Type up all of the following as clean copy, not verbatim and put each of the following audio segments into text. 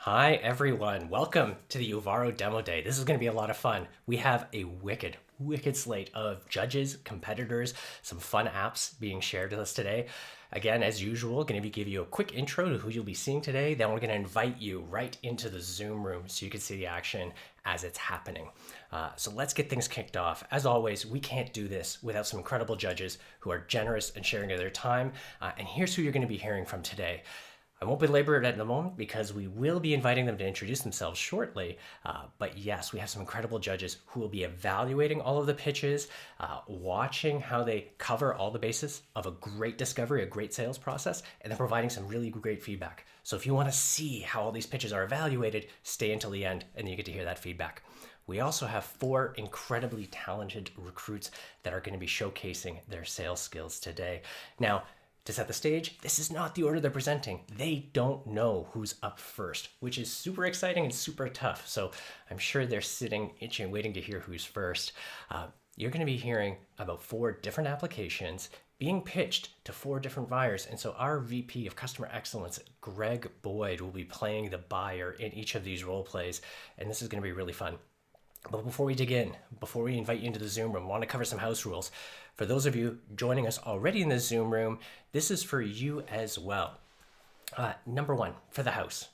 Hi everyone, welcome to the Uvaro demo day. This is going to be a lot of fun. We have a wicked slate of judges, competitors, some fun apps being shared with us today. Again, as usual, going to be give you a quick intro to who you'll be seeing today. Then we're going to invite you right into the Zoom room so you can see the action as it's happening. So let's get things kicked off. As always, we can't do this without some incredible judges who are generous and sharing of their time. And here's who you're going to be hearing from today. I won't belabor it at the moment because we will be inviting them to introduce themselves shortly. But yes, we have some incredible judges who will be evaluating all of the pitches, watching how they cover all the bases of a great discovery, a great sales process, and then providing some really great feedback. So if you want to see how all these pitches are evaluated, stay until the end and you get to hear that feedback. We also have 4 incredibly talented recruits that are going to be showcasing their sales skills today. Now, to set the stage, this is not the order they're presenting. They don't know who's up first, which is super exciting and super tough. So I'm sure they're sitting itching, waiting to hear who's first. You're going to be hearing about 4 different applications being pitched to 4 different buyers. And so our VP of Customer Excellence, Greg Boyd, will be playing the buyer in each of these role plays. And this is going to be really fun. But before we dig in, before we invite you into the Zoom room, I want to cover some house rules. For those of you joining us already in the Zoom room, this is for you as well. Number 1, for the house.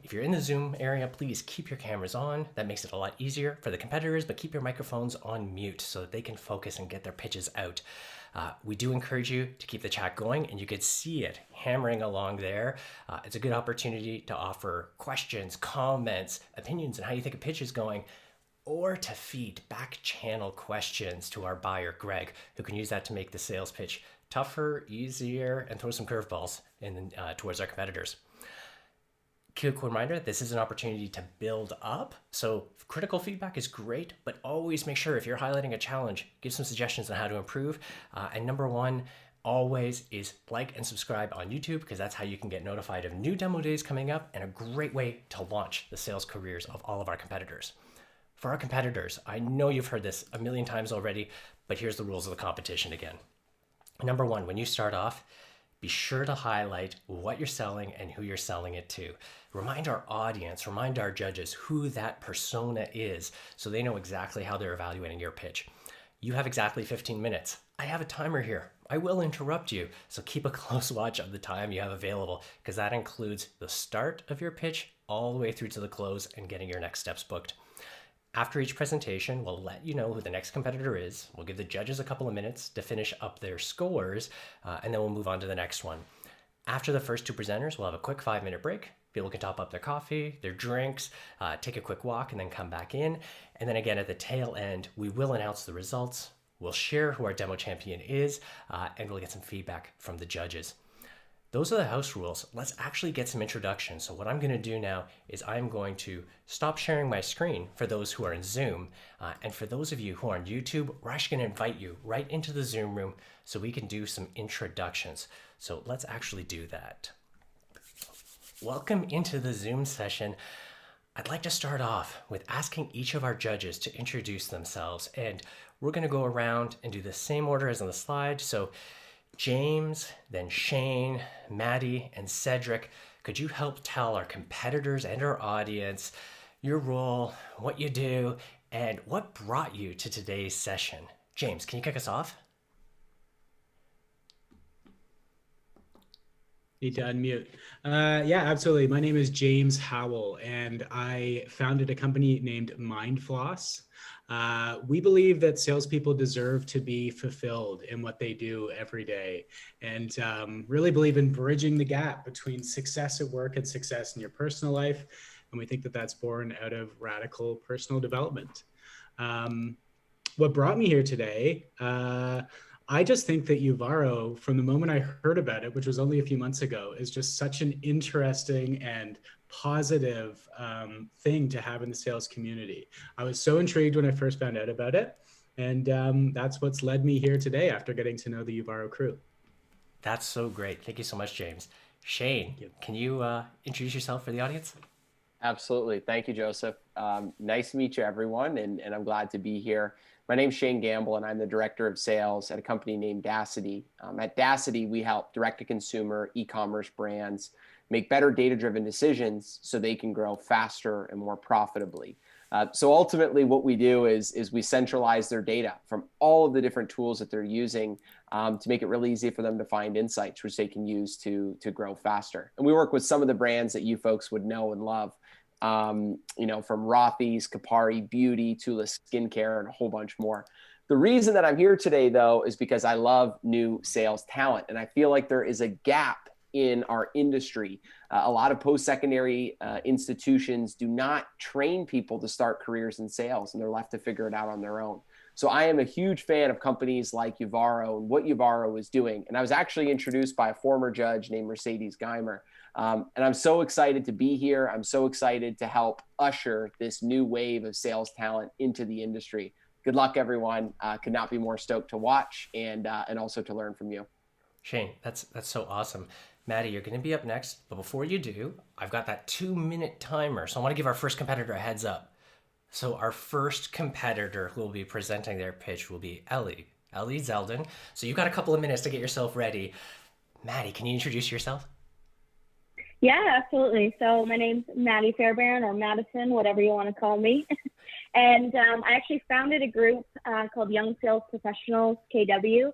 If you're in the Zoom area, please keep your cameras on. That makes it a lot easier for the competitors, but keep your microphones on mute so that they can focus and get their pitches out. We do encourage you to keep the chat going, and you could see it hammering along there. It's a good opportunity to offer questions, comments, opinions, and how you think a pitch is going, or to feed back channel questions to our buyer, Greg, who can use that to make the sales pitch tougher, easier, and throw some curveballs towards our competitors. Quick reminder, this is an opportunity to build up. So critical feedback is great, but always make sure if you're highlighting a challenge, give some suggestions on how to improve. And number 1, always is like and subscribe on YouTube, because that's how you can get notified of new demo days coming up and a great way to launch the sales careers of all of our competitors. For our competitors, I know you've heard this a million times already, but here's the rules of the competition again. Number 1, when you start off, be sure to highlight what you're selling and who you're selling it to. Remind our audience, remind our judges who that persona is so they know exactly how they're evaluating your pitch. You have exactly 15 minutes. I have a timer here. I will interrupt you, so keep a close watch of the time you have available, because that includes the start of your pitch all the way through to the close and getting your next steps booked. After each presentation, we'll let you know who the next competitor is. We'll give the judges a couple of minutes to finish up their scores, and then we'll move on to the next one. After the first 2 presenters, we'll have a quick 5-minute break. People can top up their coffee, their drinks, take a quick walk, and then come back in. And then again, at the tail end, we will announce the results. We'll share who our demo champion is, and we'll get some feedback from the judges. Those are the house rules. Let's actually get some introductions. So what I'm going to do now is I'm going to stop sharing my screen for those who are in Zoom. And for those of you who are on YouTube, we're actually going to invite you right into the Zoom room so we can do some introductions. So let's actually do that. Welcome into the Zoom session. I'd like to start off with asking each of our judges to introduce themselves. And we're going to go around and do the same order as on the slide. So James, then Shane, Maddie, and Cedric, could you help tell our competitors and our audience your role, what you do, and what brought you to today's session? James, can you kick us off? Need to unmute. Yeah, absolutely. My name is James Howell, and I founded a company named MindFloss. We believe that salespeople deserve to be fulfilled in what they do every day, and really believe in bridging the gap between success at work and success in your personal life. And we think that that's born out of radical personal development. What brought me here today, I just think that Uvaro, from the moment I heard about it, which was only a few months ago, is just such an interesting and positive thing to have in the sales community. I was so intrigued when I first found out about it. And that's what's led me here today after getting to know the Uvaro crew. That's so great. Thank you so much, James. Shane, can you introduce yourself for the audience? Absolutely. Thank you, Joseph. Nice to meet you, everyone, and I'm glad to be here. My name's Shane Gamble, and I'm the Director of Sales at a company named Dacity. At Dacity, we help direct-to-consumer e-commerce brands make better data-driven decisions so they can grow faster and more profitably. So ultimately what we do is we centralize their data from all of the different tools that they're using to make it really easy for them to find insights which they can use to grow faster. And we work with some of the brands that you folks would know and love, from Rothy's, Kapari Beauty, Tula Skincare, and a whole bunch more. The reason that I'm here today, though, is because I love new sales talent, and I feel like there is a gap in our industry. A lot of post-secondary institutions do not train people to start careers in sales, and they're left to figure it out on their own. So I am a huge fan of companies like Uvaro and what Uvaro is doing. And I was actually introduced by a former judge named Mercedes Geimer. And I'm so excited to be here. I'm so excited to help usher this new wave of sales talent into the industry. Good luck, everyone. Could not be more stoked to watch and also to learn from you. Shane, that's so awesome. Maddie, you're going to be up next. But before you do, I've got that 2-minute timer. So I want to give our first competitor a heads up. So our first competitor who will be presenting their pitch will be Eli Zeldin. So you've got a couple of minutes to get yourself ready. Maddie, can you introduce yourself? Yeah, absolutely. So my name's Maddie Fairbairn, or Madison, whatever you want to call me. And I actually founded a group called Young Sales Professionals, KW.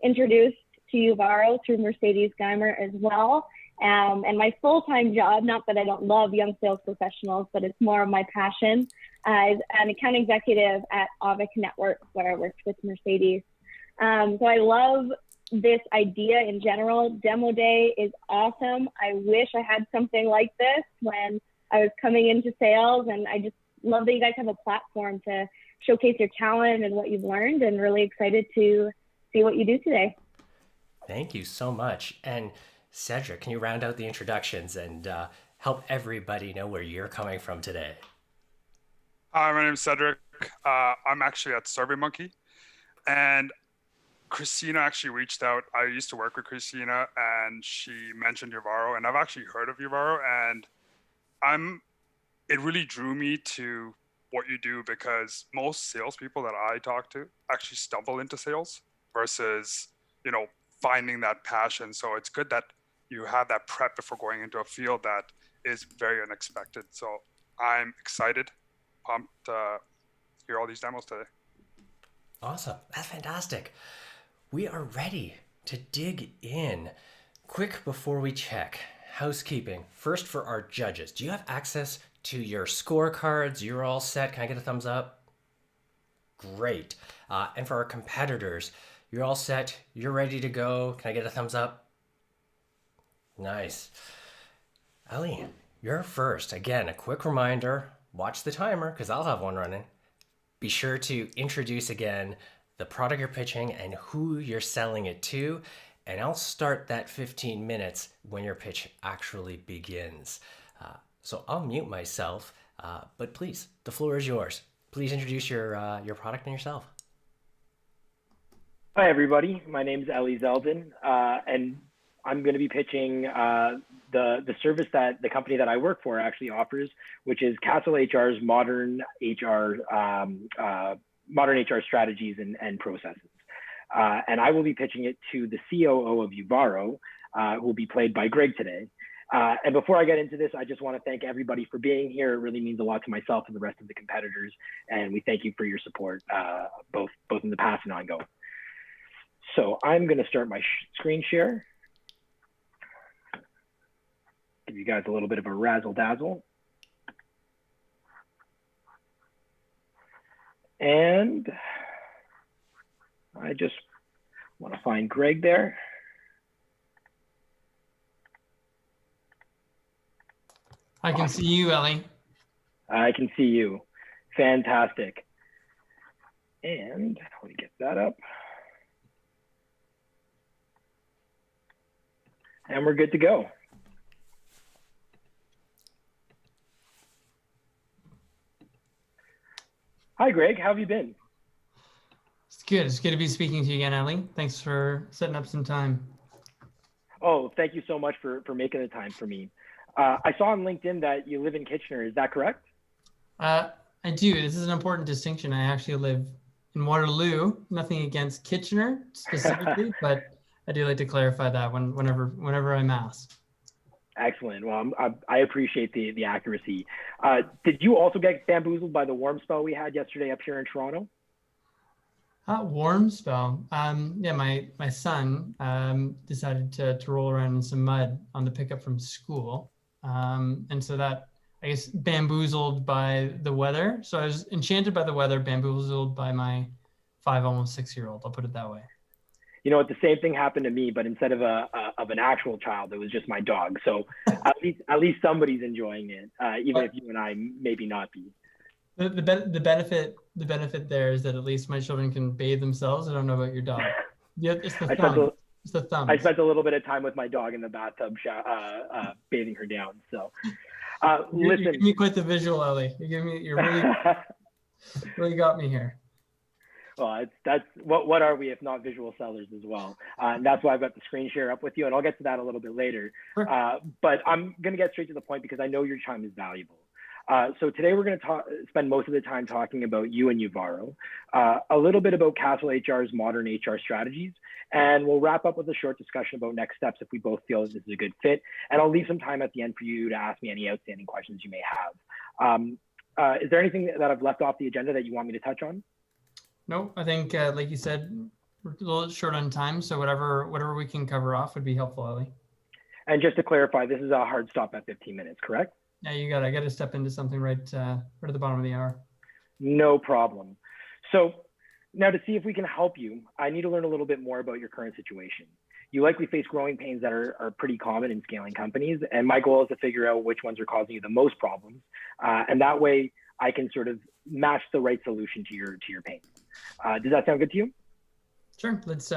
Introduced to Uvaro through Mercedes Geimer as well. And my full-time job, not that I don't love young sales professionals, but it's more of my passion, is an account executive at Avic Network, where I worked with Mercedes. So I love this idea in general. Demo Day is awesome. I wish I had something like this when I was coming into sales, and I just love that you guys have a platform to showcase your talent and what you've learned, and really excited to see what you do today. Thank you so much. And Cedric, can you round out the introductions and help everybody know where you're coming from today? Hi, my name is Cedric. I'm actually at SurveyMonkey, and Christina actually reached out. I used to work with Christina, and she mentioned Uvaro, and I've actually heard of Uvaro, and it really drew me to what you do, because most salespeople that I talk to actually stumble into sales versus, finding that passion. So it's good that you have that prep before going into a field that is very unexpected. So I'm excited, pumped to hear all these demos today. Awesome. That's fantastic. We are ready to dig in. Quick before we check, housekeeping. First, for our judges, do you have access to your scorecards? You're all set. Can I get a thumbs up? Great. And for our competitors, you're all set. You're ready to go. Can I get a thumbs up? Nice. Eli, you're first. Again, a quick reminder, watch the timer because I'll have one running. Be sure to introduce again the product you're pitching and who you're selling it to. And I'll start that 15 minutes when your pitch actually begins. So I'll mute myself, but please, the floor is yours. Please introduce your product and yourself. Hi, everybody. My name is Eli Zeldin, and I'm going to be pitching the service that the company that I work for actually offers, which is Castle HR's modern HR strategies and processes. And I will be pitching it to the COO of Uvaro, who will be played by Greg today. And before I get into this, I just want to thank everybody for being here. It really means a lot to myself and the rest of the competitors. And we thank you for your support, both in the past and ongoing. So I'm going to start my screen share. Give you guys a little bit of a razzle dazzle. And I just want to find Greg there. I can see you, Eli. I can see you. Fantastic. And let me get that up. And we're good to go. Hi, Greg. How have you been? It's good. It's good to be speaking to you again, Eli. Thanks for setting up some time. Oh, thank you so much for making the time for me. I saw on LinkedIn that you live in Kitchener. Is that correct? I do. This is an important distinction. I actually live in Waterloo. Nothing against Kitchener specifically, but I do like to clarify that whenever I'm asked. Excellent. Well, I appreciate the accuracy. Did you also get bamboozled by the warm spell we had yesterday up here in Toronto? Warm spell. Yeah, my son decided to roll around in some mud on the pickup from school. And so that, I guess, bamboozled by the weather. So I was enchanted by the weather, bamboozled by my 5, almost 6-year-old. I'll put it that way. You know what? The same thing happened to me, but instead of an actual child, it was just my dog. So at least somebody's enjoying it, even if you and I maybe not be. The benefit there is that at least my children can bathe themselves. I don't know about your dog. Yeah, it's the thumb. It's the thumb. I spent a little bit of time with my dog in the bathtub, bathing her down. So, listen. You give me quite the visual, Ellie. You really got me here. Well, that's what are we if not visual sellers as well? And that's why I've got the screen share up with you, and I'll get to that a little bit later. Sure. But I'm going to get straight to the point because I know your time is valuable. So today we're going to spend most of the time talking about you and Uvaro, a little bit about Castle HR's modern HR strategies, and we'll wrap up with a short discussion about next steps if we both feel this is a good fit. And I'll leave some time at the end for you to ask me any outstanding questions you may have. Is there anything that I've left off the agenda that you want me to touch on? No, I think, like you said, we're a little short on time, so whatever we can cover off would be helpful, Ellie. And just to clarify, this is a hard stop at 15 minutes, correct? Yeah, I got to step into something right at the bottom of the hour. No problem. So now to see if we can help you, I need to learn a little bit more about your current situation. You likely face growing pains that are pretty common in scaling companies, and my goal is to figure out which ones are causing you the most problems, and that way I can sort of match the right solution to your pain. Does that sound good to you? Sure. Let's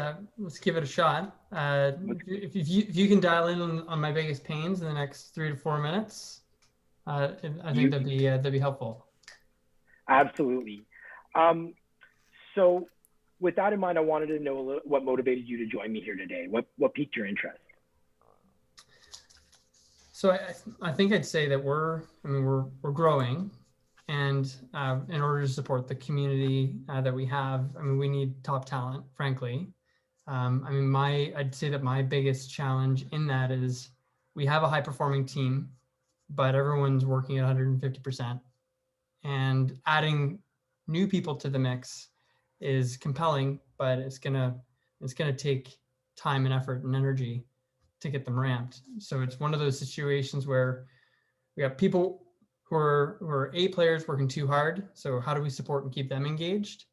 give it a shot. If you can dial in on my biggest pains in the next 3 to 4 minutes, I think that'd be helpful. Absolutely. So with that in mind, I wanted to know what motivated you to join me here today. What piqued your interest? So I think I'd say that we're growing. And in order to support the community that we have, we need top talent, frankly. I'd say that my biggest challenge in that is we have a high performing team, but everyone's working at 150%. And adding new people to the mix is compelling, but it's gonna take time and effort and energy to get them ramped. So it's one of those situations where we got people who are A players working too hard. So how do we support and keep them engaged?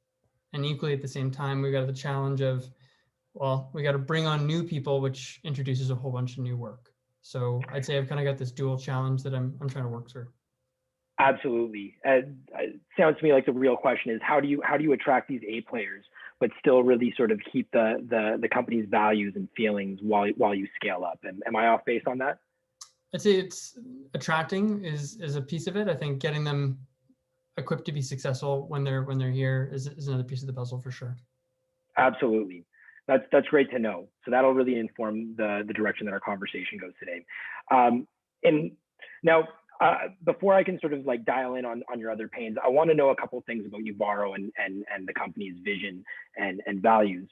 And equally at the same time, we got the challenge of, well, we got to bring on new people, which introduces a whole bunch of new work. So I'd say I've kind of got this dual challenge that I'm trying to work through. Absolutely. It sounds to me like the real question is how do you attract these A players, but still really sort of keep the company's values and feelings while you scale up? And am I off base on that? I'd say it's attracting is a piece of it. I think getting them equipped to be successful when they're here is another piece of the puzzle for sure. Absolutely. That's great to know. So that'll really inform the direction that our conversation goes today. And now, before I can sort of like dial in on your other pains, I want to know a couple of things about Uvaro and the company's vision and values.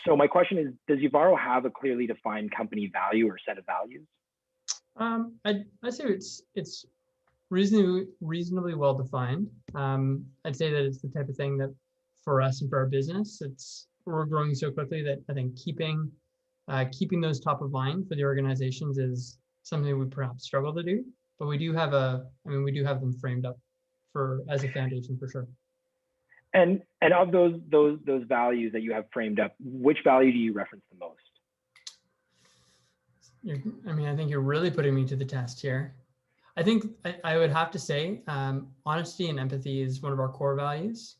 So my question is, does Uvaro have a clearly defined company value or set of values? I'd say it's reasonably well defined. I'd say that it's the type of thing that for us and for our business, we're growing so quickly that I think keeping those top of mind for the organizations is something we perhaps struggle to do. But we do have them framed up as a foundation for sure. And of those values that you have framed up, which value do you reference the most? I think you're really putting me to the test here. I think I would have to say honesty and empathy is one of our core values.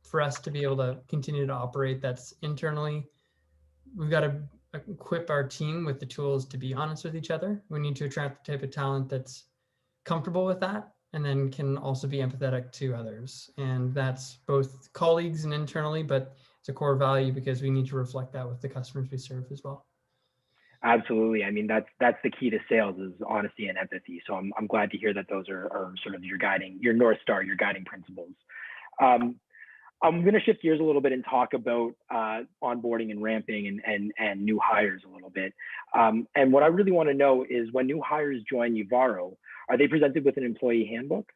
For us to be able to continue to operate, that's internally, we've got to equip our team with the tools to be honest with each other. We need to attract the type of talent that's comfortable with that and then can also be empathetic to others. And that's both colleagues and internally, but it's a core value because we need to reflect that with the customers we serve as well. Absolutely. I mean, that's the key to sales is honesty and empathy. So I'm glad to hear that those are sort of your North Star, your guiding principles. I'm going to shift gears a little bit and talk about onboarding and ramping and new hires a little bit. And what I really want to know is, when new hires join Uvaro, are they presented with an employee handbook?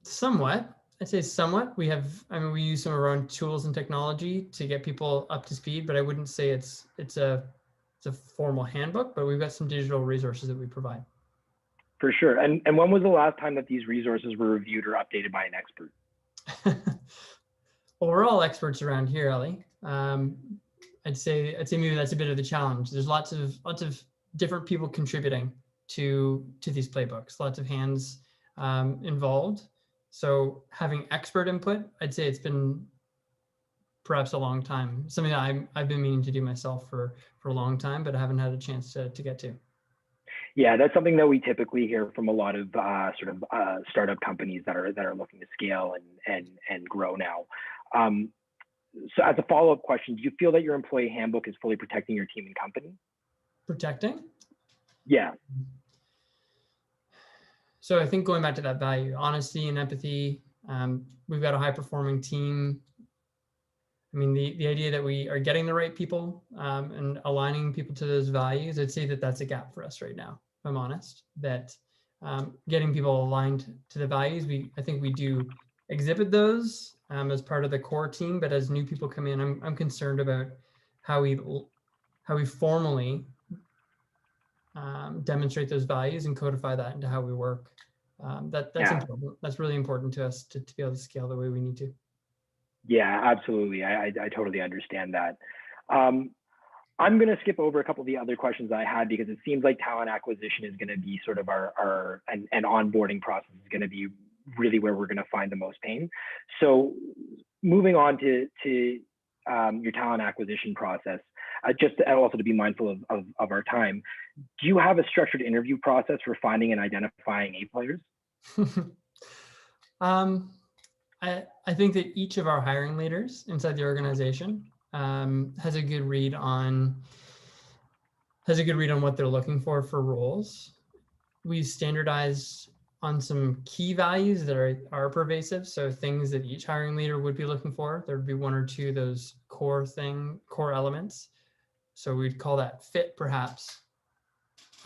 Somewhat. I'd say somewhat. We use some of our own tools and technology to get people up to speed, but I wouldn't say it's a formal handbook, but we've got some digital resources that we provide. For sure. And when was the last time that these resources were reviewed or updated by an expert? Well, we're all experts around here, Ellie. I'd say maybe that's a bit of the challenge. There's lots of different people contributing to these playbooks, lots of hands involved. So having expert input, I'd say it's been perhaps a long time. Something that I've been meaning to do myself for a long time, but I haven't had a chance to get to. Yeah, that's something that we typically hear from a lot of startup companies that are looking to scale and grow now. So as a follow-up question, do you feel that your employee handbook is fully protecting your team and company? Protecting? Yeah. So I think going back to that value, honesty and empathy, we've got a high-performing team. I mean, the idea that we are getting the right people and aligning people to those values, I'd say that that's a gap for us right now, if I'm honest, that getting people aligned to the values, I think we do exhibit those as part of the core team, but as new people come in, I'm concerned about how we formally demonstrate those values and codify that into how we work. That's important. That's really important to us to be able to scale the way we need to. Yeah, absolutely. I totally understand that. I'm going to skip over a couple of the other questions I had, because it seems like talent acquisition is going to be sort of our onboarding process is going to be really where we're going to find the most pain. So moving on to your talent acquisition process, just also to be mindful of our time, do you have a structured interview process for finding and identifying A players? I think that each of our hiring leaders inside the organization has a good read on what they're looking for roles. We've standardized on some key values that are pervasive. So things that each hiring leader would be looking for. There'd be one or two of those core elements. So we'd call that fit, perhaps.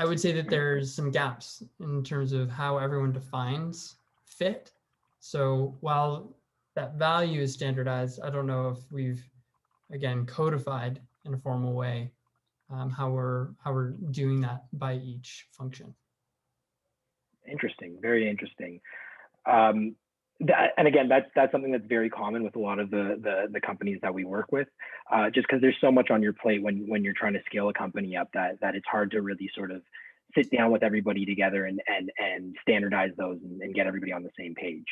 I would say that there's some gaps in terms of how everyone defines fit. So while that value is standardized, I don't know if we've, again, codified in a formal way how we're doing that by each function. Interesting, very interesting. And again, that's something that's very common with a lot of the companies that we work with, just because there's so much on your plate when you're trying to scale a company up that it's hard to really sort of sit down with everybody together and standardize those and get everybody on the same page.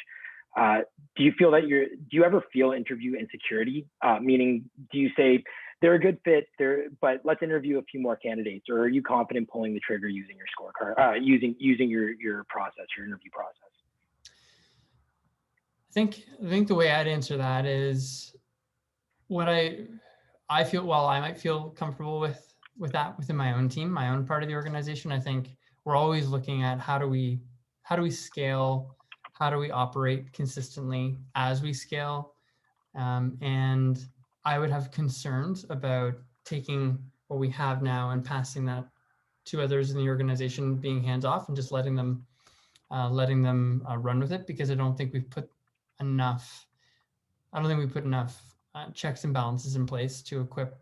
Do you ever feel interview insecurity? Meaning, do you say they're a good fit, but let's interview a few more candidates, or are you confident pulling the trigger using your scorecard, using your process, your interview process? I think the way I'd answer that is what I feel. While I might feel comfortable with that within my own team, my own part of the organization, I think we're always looking at how do we scale, how do we operate consistently as we scale, and I would have concerns about taking what we have now and passing that to others in the organization, being hands off and just letting them run with it, because I don't think we've put enough checks and balances in place to equip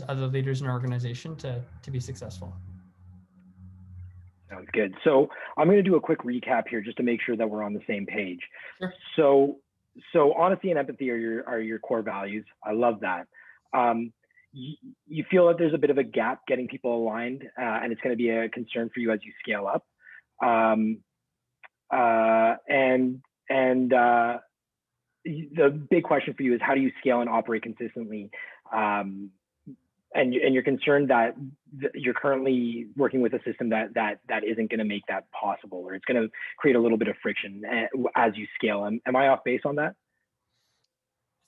other leaders in our organization to be successful. Sounds good. So I'm going to do a quick recap here just to make sure that we're on the same page. Sure. So honesty and empathy are your core values. I love that. You feel that there's a bit of a gap getting people aligned, and it's going to be a concern for you as you scale up. The big question for you is, how do you scale and operate consistently? And you're concerned that you're currently working with a system that isn't going to make that possible, or it's going to create a little bit of friction as you scale. Am I off base on that?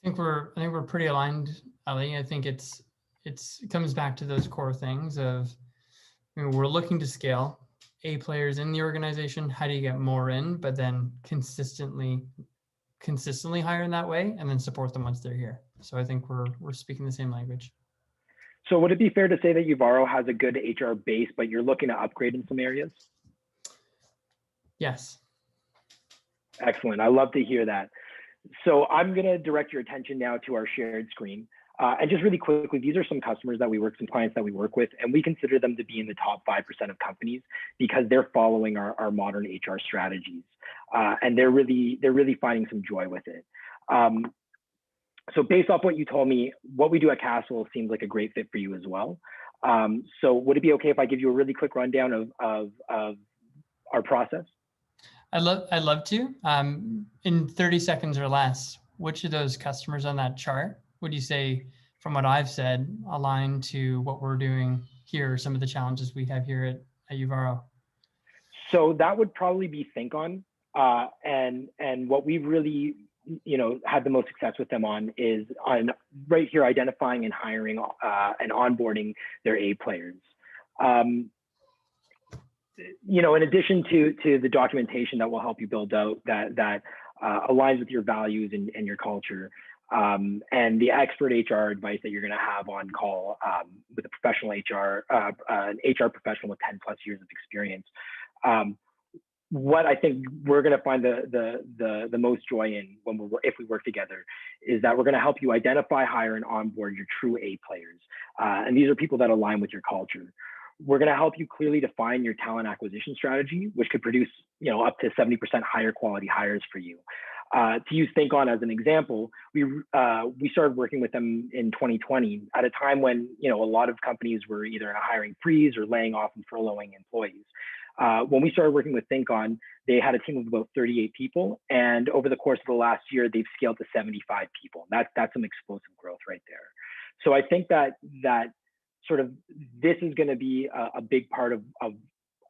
I think we're pretty aligned, Ali. I think it comes back to those core things of, we're looking to scale A players in the organization. How do you get more in, but then consistently consistently hire in that way and then support them once they're here. So I think we're speaking the same language. So would it be fair to say that Uvaro has a good HR base, but you're looking to upgrade in some areas? Yes. Excellent. I love to hear that. So I'm going to direct your attention now to our shared screen. And just really quickly, these are some customers that we work, some clients that we work with, and we consider them to be in the top 5% of companies because they're following our modern HR strategies. And they're really finding some joy with it. So based off what you told me, what we do at Castle seems like a great fit for you as well. So would it be okay if I give you a really quick rundown of our process? I'd love to. In 30 seconds or less, which of those customers on that chart would you say, from what I've said, align to what we're doing here, some of the challenges we have here at Uvaro? So that would probably be ThinkOn. And what we've really had the most success with them on is on right here identifying and hiring and onboarding their A players. In addition to the documentation that will help you build out that aligns with your values and your culture, and the expert HR advice that you're going to have on call with a professional an HR professional with 10 plus years of experience. What I think we're going to find the most joy in if we work together is that we're going to help you identify, hire, and onboard your true A players. And these are people that align with your culture. We're going to help you clearly define your talent acquisition strategy, which could produce up to 70% higher quality hires for you. To use ThinkOn as an example, we started working with them in 2020 at a time when a lot of companies were either in a hiring freeze or laying off and furloughing employees. When we started working with ThinkOn, they had a team of about 38 people, and over the course of the last year, they've scaled to 75 people. That's some explosive growth right there. So I think that sort of this is going to be a big part of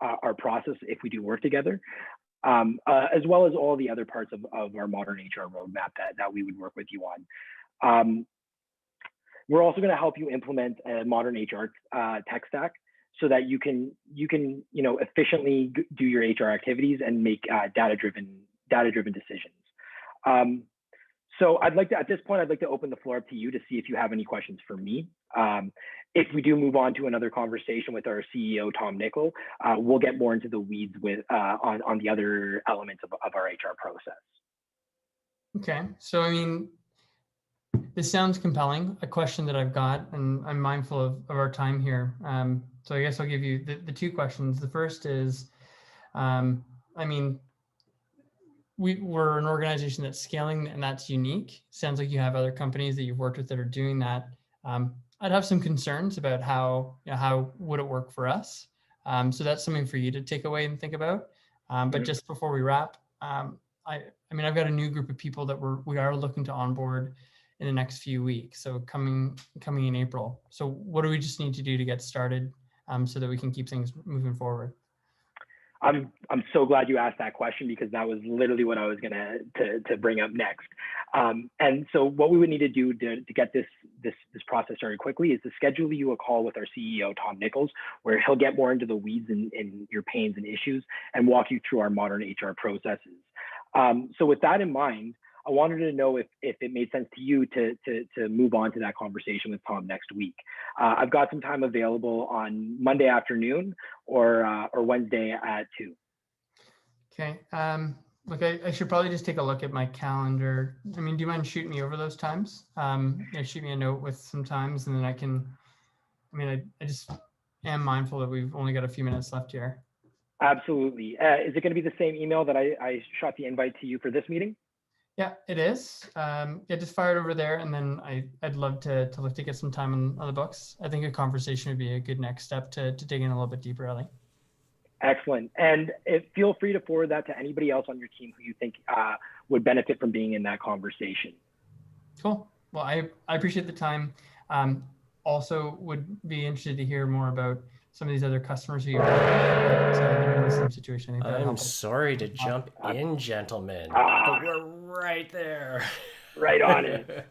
our process if we do work together, as well as all the other parts of our modern HR roadmap that we would work with you on. We're also going to help you implement a modern HR tech stack so that you can efficiently do your HR activities and make data-driven decisions. So at this point, I'd like to open the floor up to you to see if you have any questions for me. If we do move on to another conversation with our CEO, Tom Nickel, we'll get more into the weeds on the other elements of our HR process. Okay, so I mean, this sounds compelling. A question that I've got, and I'm mindful of our time here. So I guess I'll give you the two questions. The first is, we're an organization that's scaling and that's unique. Sounds like you have other companies that you've worked with that are doing that. I'd have some concerns about how would it work for us. So that's something for you to take away and think about. But just before we wrap, I've got a new group of people that we are looking to onboard in the next few weeks. So coming in April. So what do we just need to do to get started so that we can keep things moving forward? I'm so glad you asked that question because that was literally what I was going to bring up next. And so what we would need to do to get this process started quickly is to schedule you a call with our CEO, Tom Nichols, where he'll get more into the weeds in your pains and issues and walk you through our modern HR processes. So with that in mind, I wanted to know if it made sense to you to move on to that conversation with Tom next week. I've got some time available on Monday afternoon or Wednesday at 2. Okay. Look, I should probably just take a look at my calendar. I mean, do you mind shooting me over those times? Shoot me a note with some times, and then I just am mindful that we've only got a few minutes left here. Absolutely. Is it going to be the same email that I shot the invite to you for this meeting? Yeah, it is. Just fire it over there, and then I'd love to look to get some time on the books. I think a conversation would be a good next step to dig in a little bit deeper, Ellie. Excellent. And feel free to forward that to anybody else on your team who you think would benefit from being in that conversation. Cool. Well, I appreciate the time. Also would be interested to hear more about some of these other customers who you're in the same situation. I'm sorry to jump in, gentlemen, but we're right there. Right on it.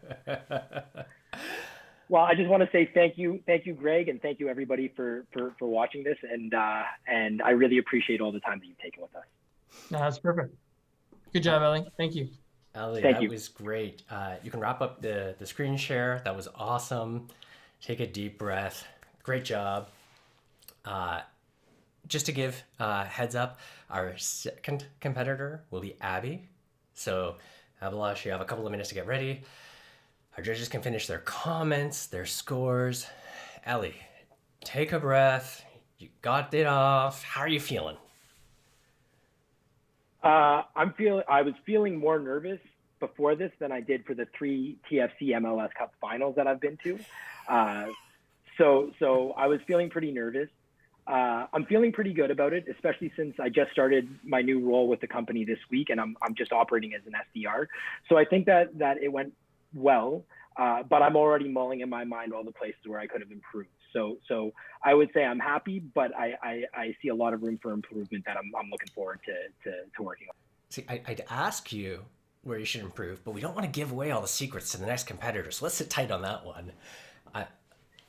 Well, I just want to say thank you, Greg, and thank you everybody for watching this, and I really appreciate all the time that you've taken with us. No, that's perfect. Good job, Ellie. Thank you. Ellie, Thank that you. was great. You can wrap up the screen share. That was awesome. Take a deep breath. Great job. Just to give heads up, our second competitor will be Abby. So, Abhilash, you have a couple of minutes to get ready. Our judges can finish their comments, their scores. Ellie, take a breath. You got it off. How are you feeling? I was feeling more nervous before this than I did for the 3 TFC MLS Cup finals that I've been to. So I was feeling pretty nervous. I'm feeling pretty good about it, especially since I just started my new role with the company this week, and I'm just operating as an SDR. So I think that it went well, but I'm already mulling in my mind all the places where I could have improved. So I would say I'm happy, but I see a lot of room for improvement that I'm looking forward to working on. See, I'd ask you where you should improve, but we don't want to give away all the secrets to the next competitor, so let's sit tight on that one. I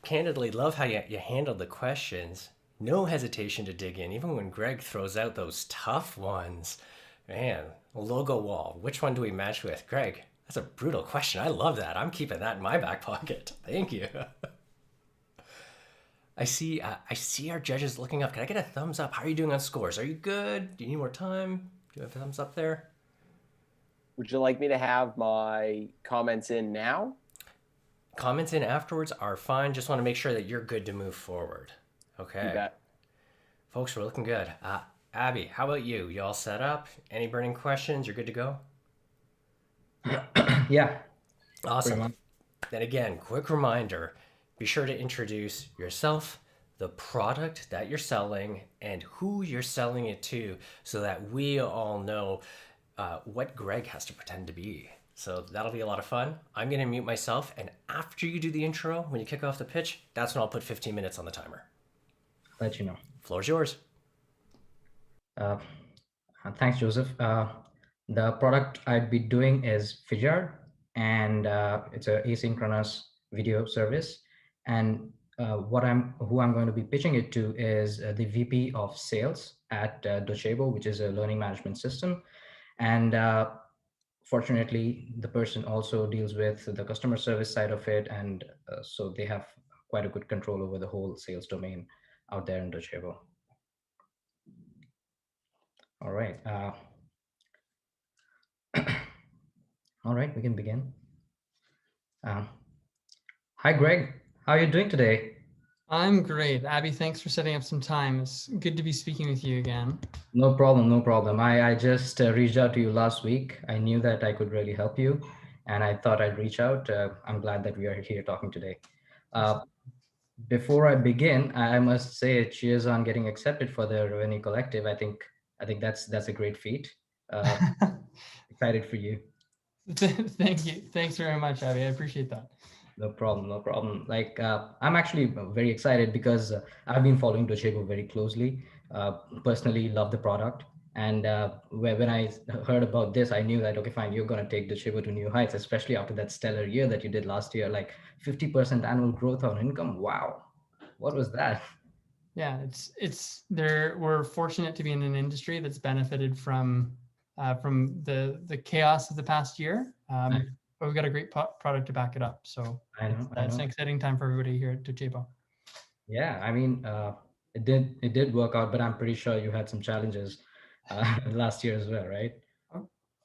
candidly love how you handled the questions. No hesitation to dig in, even when Greg throws out those tough ones. Man, logo wall, which one do we match with? Greg, that's a brutal question. I love that. I'm keeping that in my back pocket. Thank you. I see our judges looking up. Can I get a thumbs up? How are you doing on scores? Are you good? Do you need more time? Do you have a thumbs up there? Would you like me to have my comments in now? Comments in afterwards are fine. Just want to make sure that you're good to move forward. Okay. You bet. Folks, we're looking good. Abby, how about you? You all set up? Any burning questions? You're good to go? Yeah. Awesome. Then again, quick reminder, be sure to introduce yourself, the product that you're selling, and who you're selling it to so that we all know what Greg has to pretend to be. So that'll be a lot of fun. I'm going to mute myself, and after you do the intro, when you kick off the pitch, that's when I'll put 15 minutes on the timer. Let you know. Floor's yours. Thanks, Joseph. The product I'd be doing is Vidyard, and it's an asynchronous video service. And who I'm going to be pitching it to is the VP of Sales at Docebo, which is a learning management system. And fortunately, the person also deals with the customer service side of it, and so they have quite a good control over the whole sales domain out there in Docebo. All right. All right, we can begin. Hi, Greg. How are you doing today? I'm great. Abby, thanks for setting up some time. It's good to be speaking with you again. No problem, no problem. I just reached out to you last week. I knew that I could really help you, and I thought I'd reach out. I'm glad that we are here talking today. Before I begin, I must say cheers on getting accepted for the Revenue Collective. I think that's a great feat. Excited for you. Thank you. Thanks very much, Abby. I appreciate that. No problem, no problem. Like, I'm actually very excited because I've been following Docebo very closely. Personally, love the product. And when I heard about this, I knew that, okay, fine, you're going to take Docebo to new heights, especially after that stellar year that you did last year, like 50% annual growth on income. Wow. What was that? Yeah, we're fortunate to be in an industry that's benefited from the chaos of the past year. But we've got a great product to back it up. So it's an exciting time for everybody here at Docebo. Yeah, I mean, it did work out, but I'm pretty sure you had some challenges last year as well, right?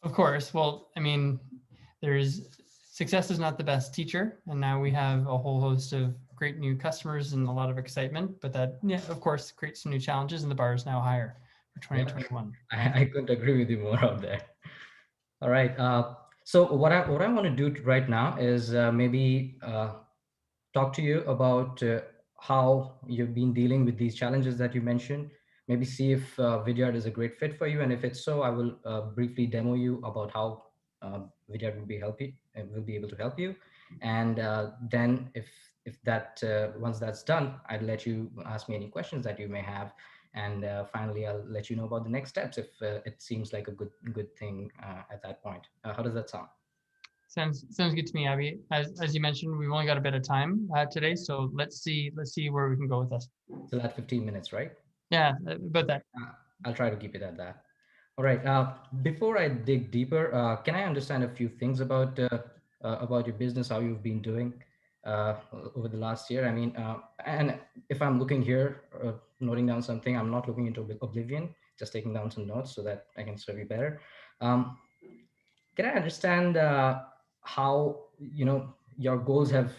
Of course. Well, I mean, success is not the best teacher, and now we have a whole host of great new customers and a lot of excitement, but that, yeah, of course, creates some new challenges, and the bar is now higher for 2021. I couldn't agree with you more out there. All right. So what I want to do right now is maybe talk to you about how you've been dealing with these challenges that you mentioned. Maybe see if Vidyard is a great fit for you, and if it's so, I will briefly demo you about how Vidyard will be able to help you. And then if that once that's done, I'd let you ask me any questions that you may have. And finally, I'll let you know about the next steps if it seems like a good thing at that point. How does that sound? Sounds good to me, Abby. As you mentioned, we've only got a bit of time today, so let's see where we can go with this. Still at 15 minutes, right? Yeah, about that. I'll try to keep it at that. All right. Before I dig deeper, can I understand a few things about your business, how you've been doing over the last year? I mean, and if I'm looking here, noting down something, I'm not looking into oblivion, just taking down some notes so that I can serve you better. Um, can I understand how your goals have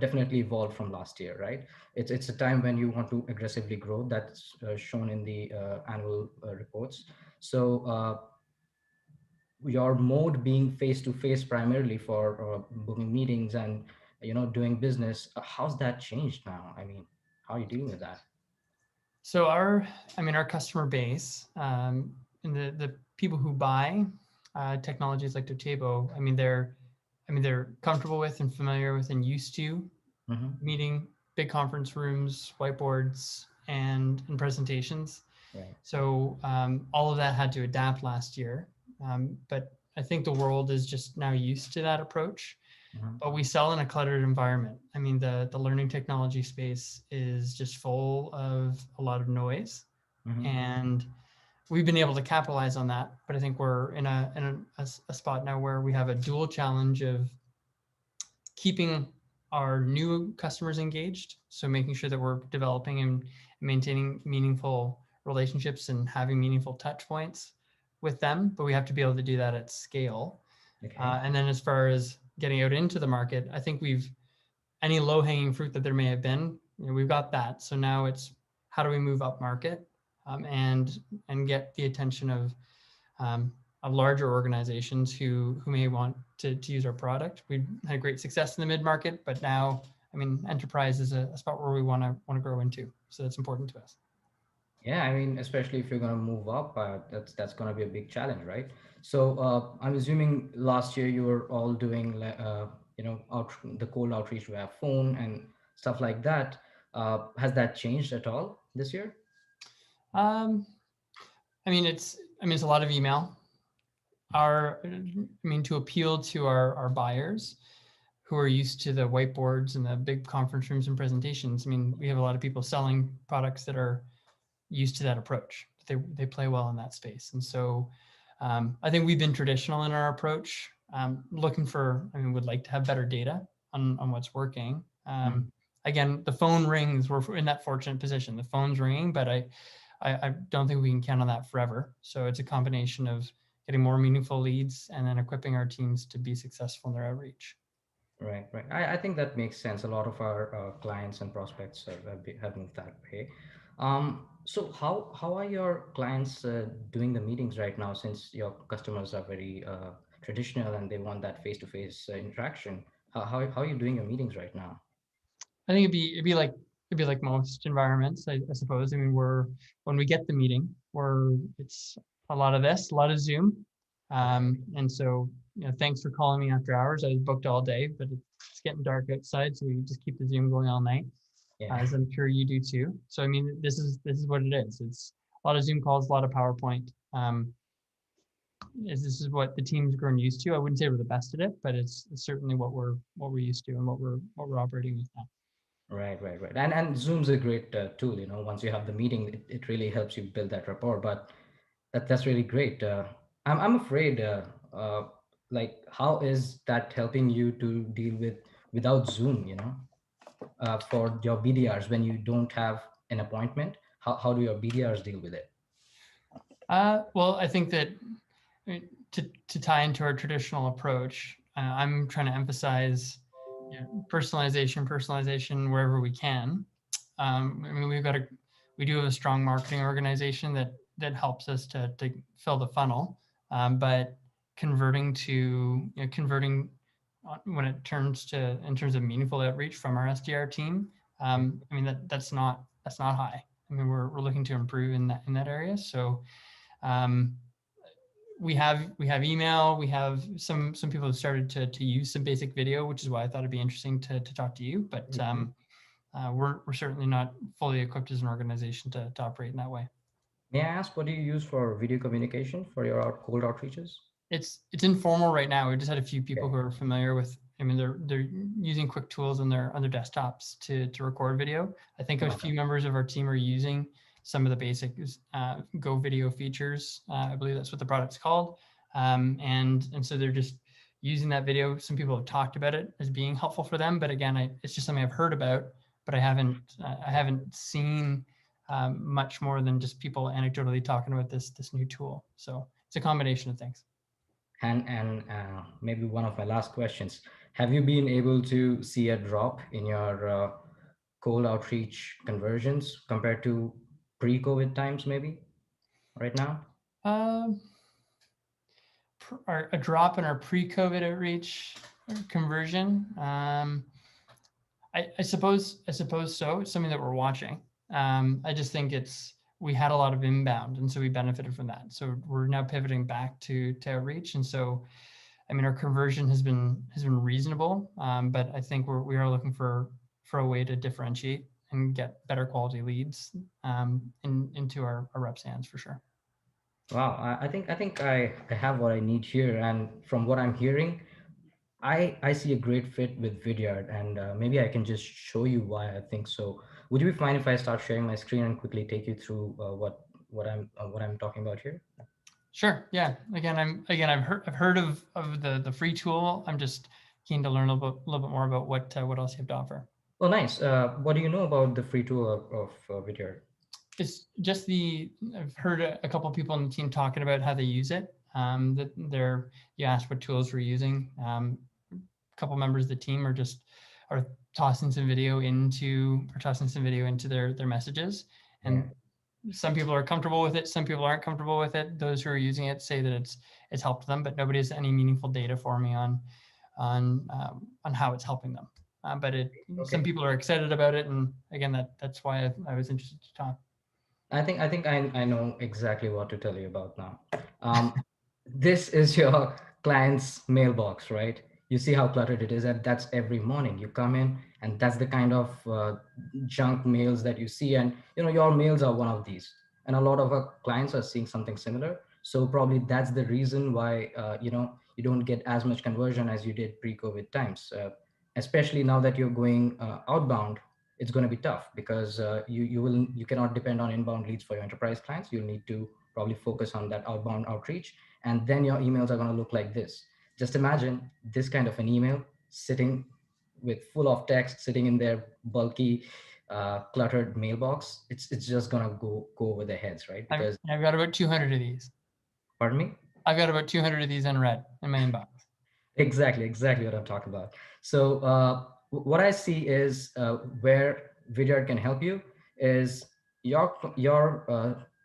definitely evolved from last year, right? It's a time when you want to aggressively grow. That's shown in the annual reports. So your mode being face to face primarily for booking meetings and doing business. How's that changed now? I mean, how are you dealing with that? So our customer base, and the people who buy technologies like Docebo, they're comfortable with and familiar with and used to Mm-hmm. meeting big conference rooms, whiteboards, and presentations. Right. So all of that had to adapt last year. But I think the world is just now used to that approach. Mm-hmm. But we sell in a cluttered environment. I mean, the learning technology space is just full of a lot of noise. Mm-hmm. And we've been able to capitalize on that. But I think we're in a spot now where we have a dual challenge of keeping our new customers engaged. So making sure that we're developing and maintaining meaningful relationships and having meaningful touch points with them, but we have to be able to do that at scale. Okay. And then as far as getting out into the market, I think any low hanging fruit that there may have been, we've got that. So now it's how do we move up market and get the attention of larger organizations who may want to use our product. We've had great success in the mid-market, but now, enterprise is a spot where we want to grow into. So that's important to us. Yeah, I mean, especially if you're going to move up, that's going to be a big challenge, right? So I'm assuming last year you were all doing, the cold outreach via phone and stuff like that. Has that changed at all this year? It's a lot of email. To appeal to our buyers who are used to the whiteboards and the big conference rooms and presentations. We have a lot of people selling products that are used to that approach. They play well in that space. And so I think we've been traditional in our approach, would like to have better data on what's working. Again, the phone rings, we're in that fortunate position. The phone's ringing, but I don't think we can count on that forever. So it's a combination of getting more meaningful leads and then equipping our teams to be successful in their outreach. Right. I think that makes sense. A lot of our clients and prospects have moved that way. So how are your clients doing the meetings right now, since your customers are very traditional and they want that face-to-face interaction? How are you doing your meetings right now? I think it'd be like most environments, I suppose. When we get the meeting, it's a lot of Zoom. And so, thanks for calling me after hours. I was booked all day, but it's getting dark outside, so we just keep the Zoom going all night, as I'm sure you do too. So, this is what it is. It's a lot of Zoom calls, a lot of PowerPoint. This is what the team's grown used to. I wouldn't say we're the best at it, but it's certainly what we're used to and what we're operating with now. Right. And Zoom's a great tool. Once you have the meeting, it really helps you build that rapport. But that's really great. I'm afraid, how is that helping you to deal without Zoom? For your BDRs, when you don't have an appointment, how do your BDRs deal with it? Well, I think that to tie into our traditional approach, I'm trying to emphasize personalization wherever we can. We do have a strong marketing organization that helps us to fill the funnel, but converting when it turns to in terms of meaningful outreach from our SDR team, that's not high. We're looking to improve in that area. So we have email. We have some people have started to use some basic video, which is why I thought it'd be interesting to talk to you. But we're certainly not fully equipped as an organization to operate in that way. May I ask, what do you use for video communication for your cold outreaches? It's informal right now. We just had a few people who are familiar with. They're using quick tools on their desktops to record video. I think a few members of our team are using some of the basic Go video features. I believe that's what the product's called. And so they're just using that video. Some people have talked about it as being helpful for them, but again, it's just something I've heard about, but I haven't seen much more than just people anecdotally talking about this new tool. So it's a combination of things. And maybe one of my last questions: have you been able to see a drop in your cold outreach conversions compared to pre-COVID times, maybe right now? A drop in our pre-COVID outreach conversion. I suppose so. It's something that we're watching. I just think we had a lot of inbound, and so we benefited from that. So we're now pivoting back to outreach, and so I mean our conversion has been reasonable, but I think we are looking for a way to differentiate and get better quality leads into our reps' hands for sure. Wow, I think I have what I need here, and from what I'm hearing, I see a great fit with Vidyard, and maybe I can just show you why I think so. Would you be fine if I start sharing my screen and quickly take you through what I'm talking about here? Sure. Yeah. I've heard of the free tool. I'm just keen to learn a little bit more about what else you have to offer. Oh, nice. What do you know about the free tool of Vidyard? It's just I've heard a couple of people on the team talking about how they use it. You asked what tools we're using. A couple members of the team are tossing some video into their messages, and some people are comfortable with it, some people aren't comfortable with it. Those who are using it say that it's helped them, but nobody has any meaningful data for me on how it's helping them. Some people are excited about it, and again, that's why I was interested to talk. I think I know exactly what to tell you about now. This is your client's mailbox, right? You see how cluttered it is, and that's every morning you come in, and that's the kind of junk mails that you see, and your mails are one of these, and a lot of our clients are seeing something similar. So probably that's the reason why you don't get as much conversion as you did pre-COVID times, especially now that you're going outbound. It's going to be tough because you cannot depend on inbound leads for your enterprise clients. You'll need to probably focus on that outbound outreach, and then your emails are going to look like this. Just imagine this kind of an email sitting with full of text, sitting in their bulky, cluttered mailbox. It's just going to go over their heads, right? Because I've got about 200 of these. Pardon me? I've got about 200 of these unread in my inbox. Exactly what I'm talking about. So what I see is where Vidyard can help you is your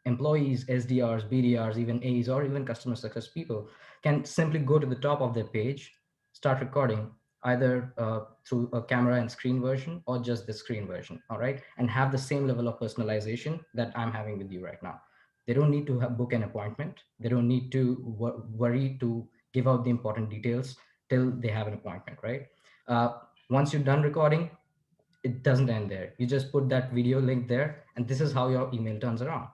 employees, SDRs, BDRs, even A's, or even customer success people can simply go to the top of their page, start recording either through a camera and screen version or just the screen version, all right? And have the same level of personalization that I'm having with you right now. They don't need to book an appointment. They don't need to worry to give out the important details till they have an appointment, right? Once you're done recording, it doesn't end there. You just put that video link there, and this is how your email turns around.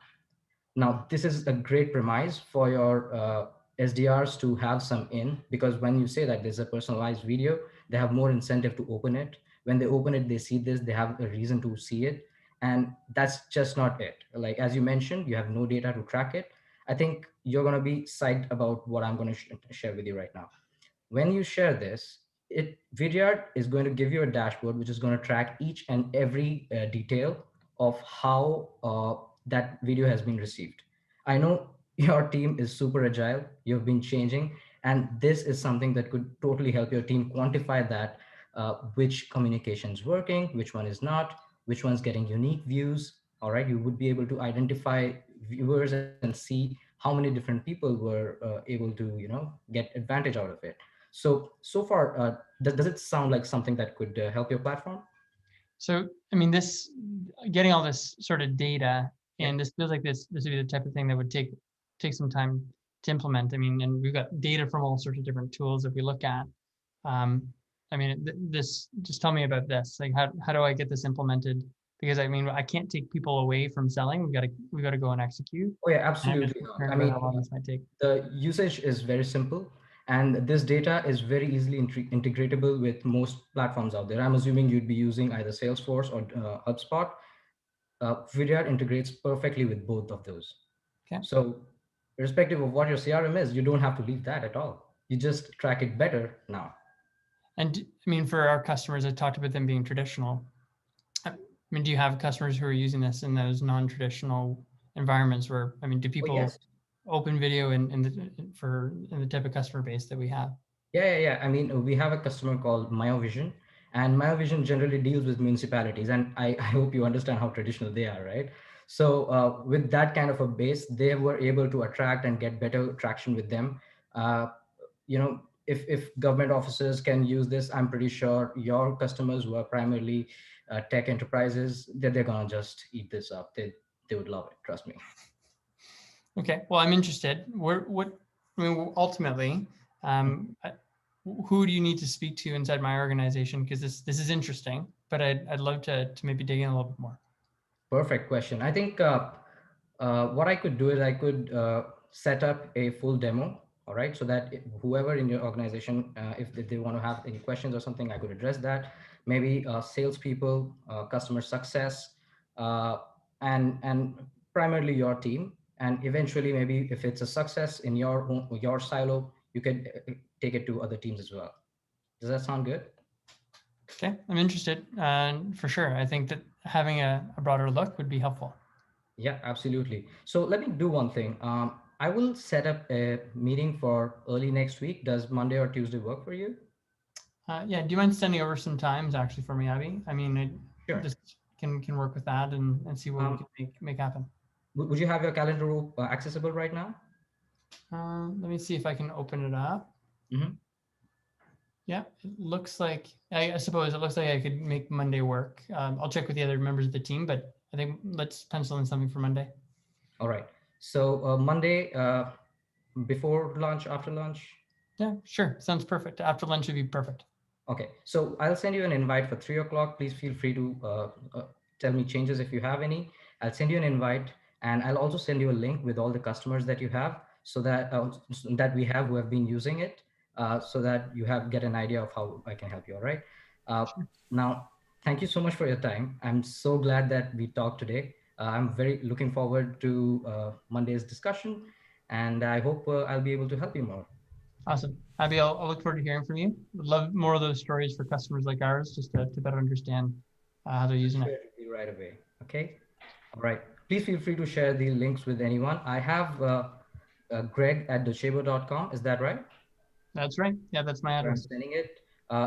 Now, this is a great premise for your SDRs to have some in, because when you say that there's a personalized video, they have more incentive to open it. When they open it, they see this, they have a reason to see it. And that's just not it. Like, as you mentioned, you have no data to track it. I think you're going to be psyched about what I'm going to share with you right now. When you share this, Vidyard is going to give you a dashboard, which is going to track each and every detail of how that video has been received. I know your team is super agile. You've been changing, and this is something that could totally help your team quantify that, which communication is working, which one is not, which one's getting unique views. All right, you would be able to identify viewers and see how many different people were able to get advantage out of it. So far, does it sound like something that could help your platform? So, I mean, getting all this sort of data, and this feels like this would be the type of thing that would take some time to implement. I mean, and we've got data from all sorts of different tools that we look at. I mean, just tell me about this. Like, how do I get this implemented? Because I mean, I can't take people away from selling. We've got to go and execute. Oh yeah, absolutely. I mean, how long this might take. The usage is very simple, and this data is very easily integratable with most platforms out there. I'm assuming you'd be using either Salesforce or HubSpot. Vidyard integrates perfectly with both of those. Okay. So irrespective of what your CRM is, you don't have to leave that at all. You just track it better now. And I mean, for our customers, I talked about them being traditional. I mean, do you have customers who are using this in those non-traditional environments where, I mean, do people yes. open video in the type of customer base that we have? Yeah. I mean, we have a customer called Maier, and Maier generally deals with municipalities. And I hope you understand how traditional they are, right? So with that kind of a base, they were able to attract and get better traction with them. You know, if government officers can use this, I'm pretty sure your customers who are primarily tech enterprises, that they're gonna just eat this up. They would love it. Trust me. Okay. Well, I'm interested. I mean, ultimately, who do you need to speak to inside my organization? Because this is interesting, but I'd love to maybe dig in a little bit more. Perfect question. I think what I could do is I could set up a full demo, all right, so that whoever in your organization, if they want to have any questions or something, I could address that. Maybe salespeople, customer success, and primarily your team. And eventually, maybe if it's a success in your silo, you can take it to other teams as well. Does that sound good? Okay, I'm interested, for sure. I think that having a broader look would be helpful. Yeah, absolutely. So let me do one thing. I will set up a meeting for early next week. Does Monday or Tuesday work for you? Yeah, do you mind sending over some times actually for me, Abhi? I mean, Sure. just can work with that and see what we can make happen. Would you have your calendar accessible right now? Let me see if I can open it up. Mm-hmm. Yeah, it looks like, I suppose it looks like I could make Monday work. I'll check with the other members of the team, but I think let's pencil in something for Monday. All right. So Monday, before lunch, after lunch? Yeah, sure. Sounds perfect. After lunch would be perfect. Okay. So I'll send you an invite for 3 o'clock. Please feel free to tell me changes if you have any. I'll send you an invite, and I'll also send you a link with all the customers that you have, so that that we have who have been using it, so that you get an idea of how I can help you. All right. Sure. Now, thank you so much for your time. I'm so glad that we talked today. I'm very looking forward to Monday's discussion, and I hope I'll be able to help you more. Awesome. Abhi, I'll look forward to hearing from you. Would love more of those stories for customers like ours, just to better understand how they're using it. Right away. Okay. All right. Please feel free to share the links with anyone. I have greg@docebo.com. Is that right? That's right. Yeah, that's my address. I'm sending it.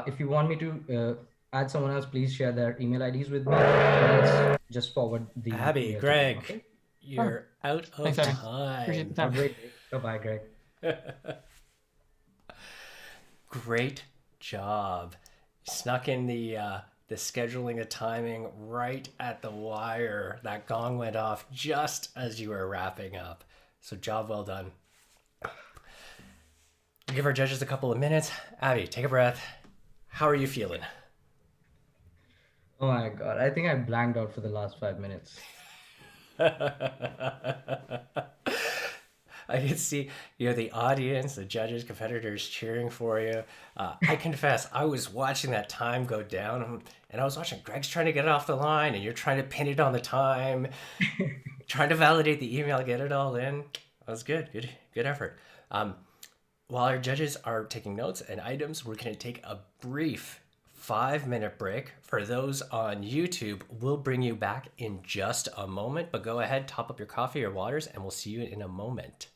If you want me to add someone else, please share their email IDs with me. Let's just forward the Abhi, Greg, okay? You're out of Thanks, time. Appreciate the time. Bye-bye, Greg. Great job. Snuck in the scheduling, the timing right at the wire. That gong went off just as you were wrapping up. So job well done. We'll give our judges a couple of minutes. Abhi, take a breath. How are you feeling? Oh my God. I think I blanked out for the last 5 minutes. I can see, the audience, the judges, competitors cheering for you. I confess, I was watching that time go down, and I was watching Greg's trying to get it off the line, and you're trying to pin it on the time, trying to validate the email, get it all in. That was good effort. While our judges are taking notes and items, we're going to take a brief 5-minute break. For those on YouTube, we'll bring you back in just a moment, but go ahead, top up your coffee or waters, and we'll see you in a moment.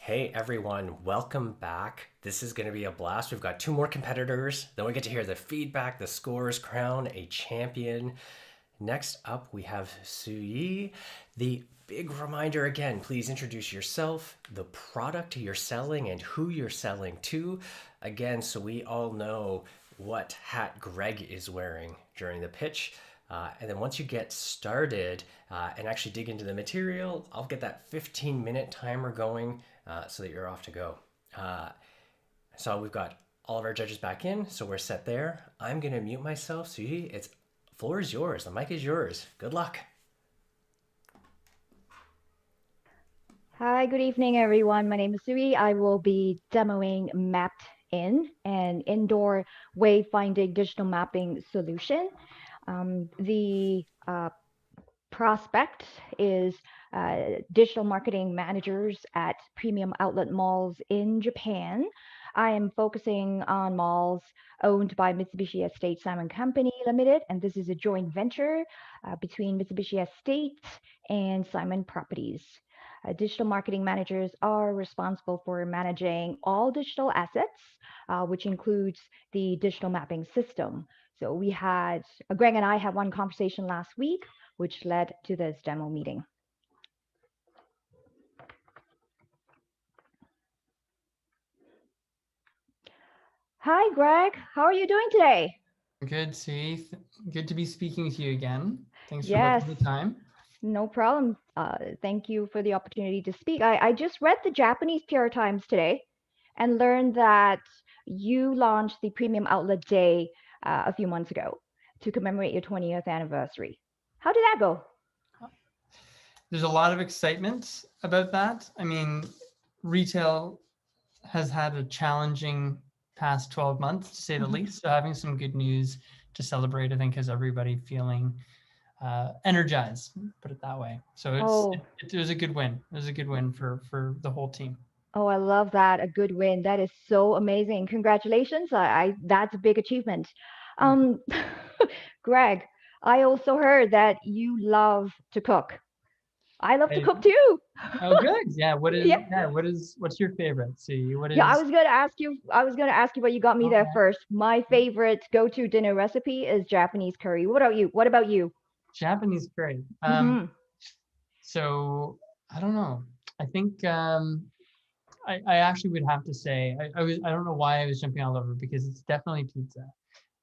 Hey everyone, welcome back. This is going to be a blast. We've got 2 more competitors. Then we get to hear the feedback, the scores, crown a champion. Next up, we have Siewyee. The big reminder again, please introduce yourself, the product you're selling, and who you're selling to. Again, so we all know what hat Greg is wearing during the pitch. And then once you get started and actually dig into the material, I'll get that 15-minute timer going so that you're off to go. So we've got all of our judges back in, so we're set there. I'm going to mute myself. Siewyee, floor is yours. The mic is yours. Good luck. Hi, good evening, everyone. My name is Siewyee. I will be demoing MappedIn, an indoor wayfinding digital mapping solution. The prospect is digital marketing managers at premium outlet malls in Japan. I am focusing on malls owned by Mitsubishi Estate Simon Company Limited, and this is a joint venture between Mitsubishi Estate and Simon Properties. Digital marketing managers are responsible for managing all digital assets, which includes the digital mapping system. So Greg and I had one conversation last week, which led to this demo meeting. Hi, Greg. How are you doing today? Good, Siewyee. Good to be speaking with you again. Thanks for Yes. making the time. No problem. Thank you for the opportunity to speak. I just read the Japanese PR Times today and learned that you launched the Premium Outlet Day a few months ago to commemorate your 20th anniversary. How did that go? There's a lot of excitement about that. I mean, retail has had a challenging past 12 months, to say the least. So having some good news to celebrate, I think, has everybody feeling energized, put it that way. So it was a good win. It was a good win for the whole team. Oh, I love that. A good win. That is so amazing. Congratulations. That's a big achievement. Greg, I also heard that you love to cook. I love to cook too. Oh, good. Yeah. What's your favorite? See, what is? Yeah, I was gonna ask you, but you got me there first. My favorite go-to dinner recipe is Japanese curry. What about you? Japanese curry. So I don't know. I think I actually would have to say I don't know why I was jumping all over, because it's definitely pizza,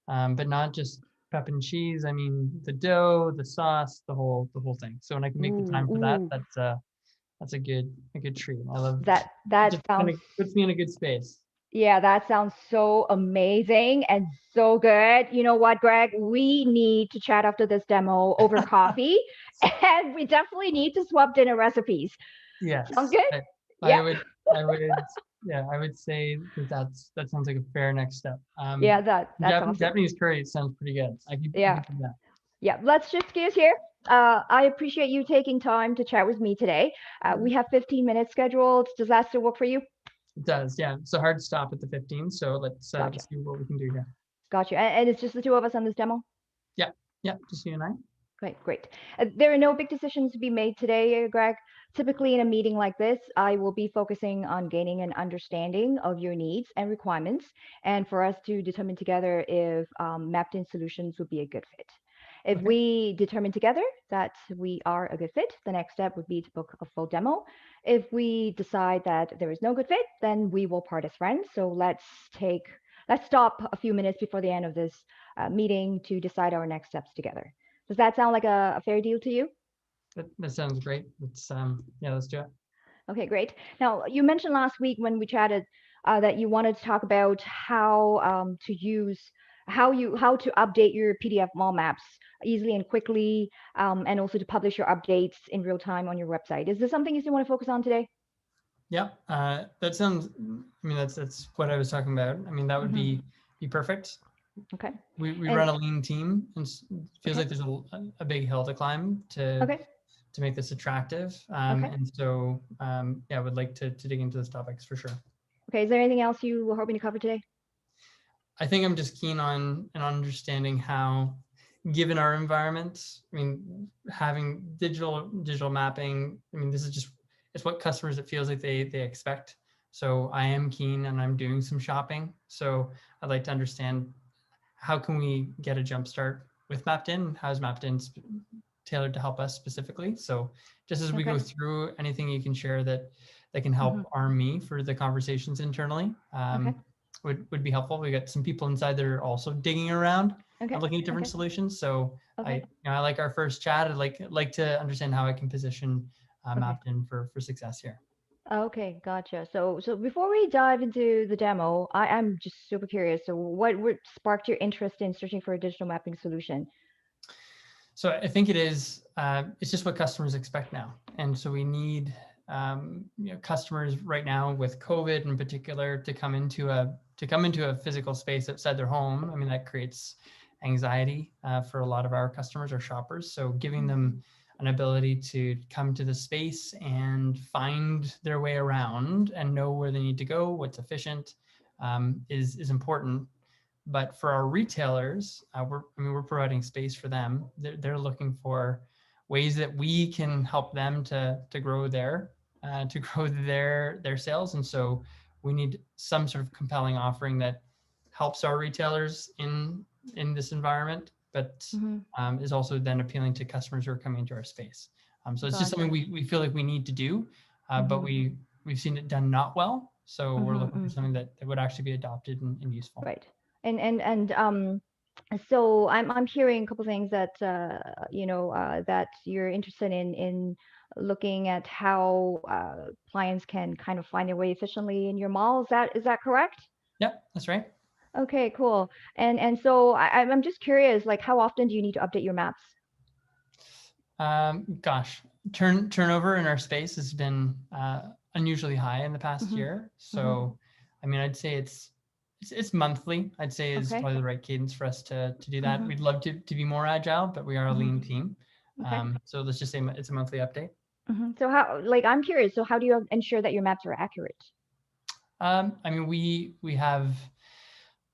but not just pep and cheese. I mean the dough, the sauce, the whole thing. So when I can make the time for that, that's a good treat. I love that. That sounds puts me in a good space. Yeah, that sounds so amazing and so good. You know what, Greg? We need to chat after this demo over coffee, and we definitely need to swap dinner recipes. Yeah. Sounds good? I would I would say that sounds like a fair next step. That's awesome. Japanese curry sounds pretty good. I can do that. Yeah, let's shift gears here. I appreciate you taking time to chat with me today. We have 15 minutes scheduled. Does that still work for you? It does, yeah. It's a hard stop at the 15, so let's see what we can do here. Gotcha. And it's just the two of us on this demo? Yeah, just you and I. Great. There are no big decisions to be made today, Greg. Typically in a meeting like this, I will be focusing on gaining an understanding of your needs and requirements, and for us to determine together if MappedIn solutions would be a good fit. If we determine together that we are a good fit, the next step would be to book a full demo. If we decide that there is no good fit, then we will part as friends. So let's stop a few minutes before the end of this meeting to decide our next steps together. Does that sound like a fair deal to you? That sounds great. Let's do it. Okay, great. Now, you mentioned last week when we chatted that you wanted to talk about how to update your PDF mall maps easily and quickly, and also to publish your updates in real time on your website. Is this something you still want to focus on today? Yeah, that sounds. I mean, that's what I was talking about. I mean, that would be perfect. Okay. We run a lean team, and it feels like there's a big hill to climb to make this attractive. And so I would like to dig into those topics for sure. Okay. Is there anything else you were hoping to cover today? I think I'm just keen on understanding how, given our environment, I mean, having digital mapping, I mean, this is just it's what customers, it feels like they expect. So I am keen and I'm doing some shopping. So I'd like to understand, how can we get a jump start with MappedIn? How is MappedIn tailored to help us specifically? So just as we go through, anything you can share that can help arm me for the conversations internally would be helpful. We got some people inside that are also digging around and looking at different solutions. So I like our first chat. I'd like to understand how I can position MappedIn for success here. Okay, gotcha. So before we dive into the demo, I'm just super curious. So what sparked your interest in searching for a digital mapping solution? So I think it's just what customers expect now. And so we need customers right now with COVID in particular to come into a physical space outside their home. I mean, that creates anxiety for a lot of our customers or shoppers. So giving them an ability to come to the space and find their way around and know where they need to go, what's efficient, is important. But for our retailers, we're providing space for them. They're looking for ways that we can help them to grow their sales. And so we need some sort of compelling offering that helps our retailers in this environment, but is also then appealing to customers who are coming into our space. So it's just something we feel like we need to do, but we've seen it done not well. So we're looking for something that would actually be adopted and useful. Right. So I'm hearing a couple things that that you're interested in looking at how clients can kind of find their way efficiently in your mall. Is that correct? Yep, that's right. Okay, cool. And so I'm just curious, like, how often do you need to update your maps? Gosh, turnover in our space has been unusually high in the past year. So, I mean, I'd say it's monthly. I'd say is probably the right cadence for us to do that. We'd love to be more agile, but we are a lean team. So let's just say it's a monthly update. So I'm curious. So how do you ensure that your maps are accurate? I mean, we have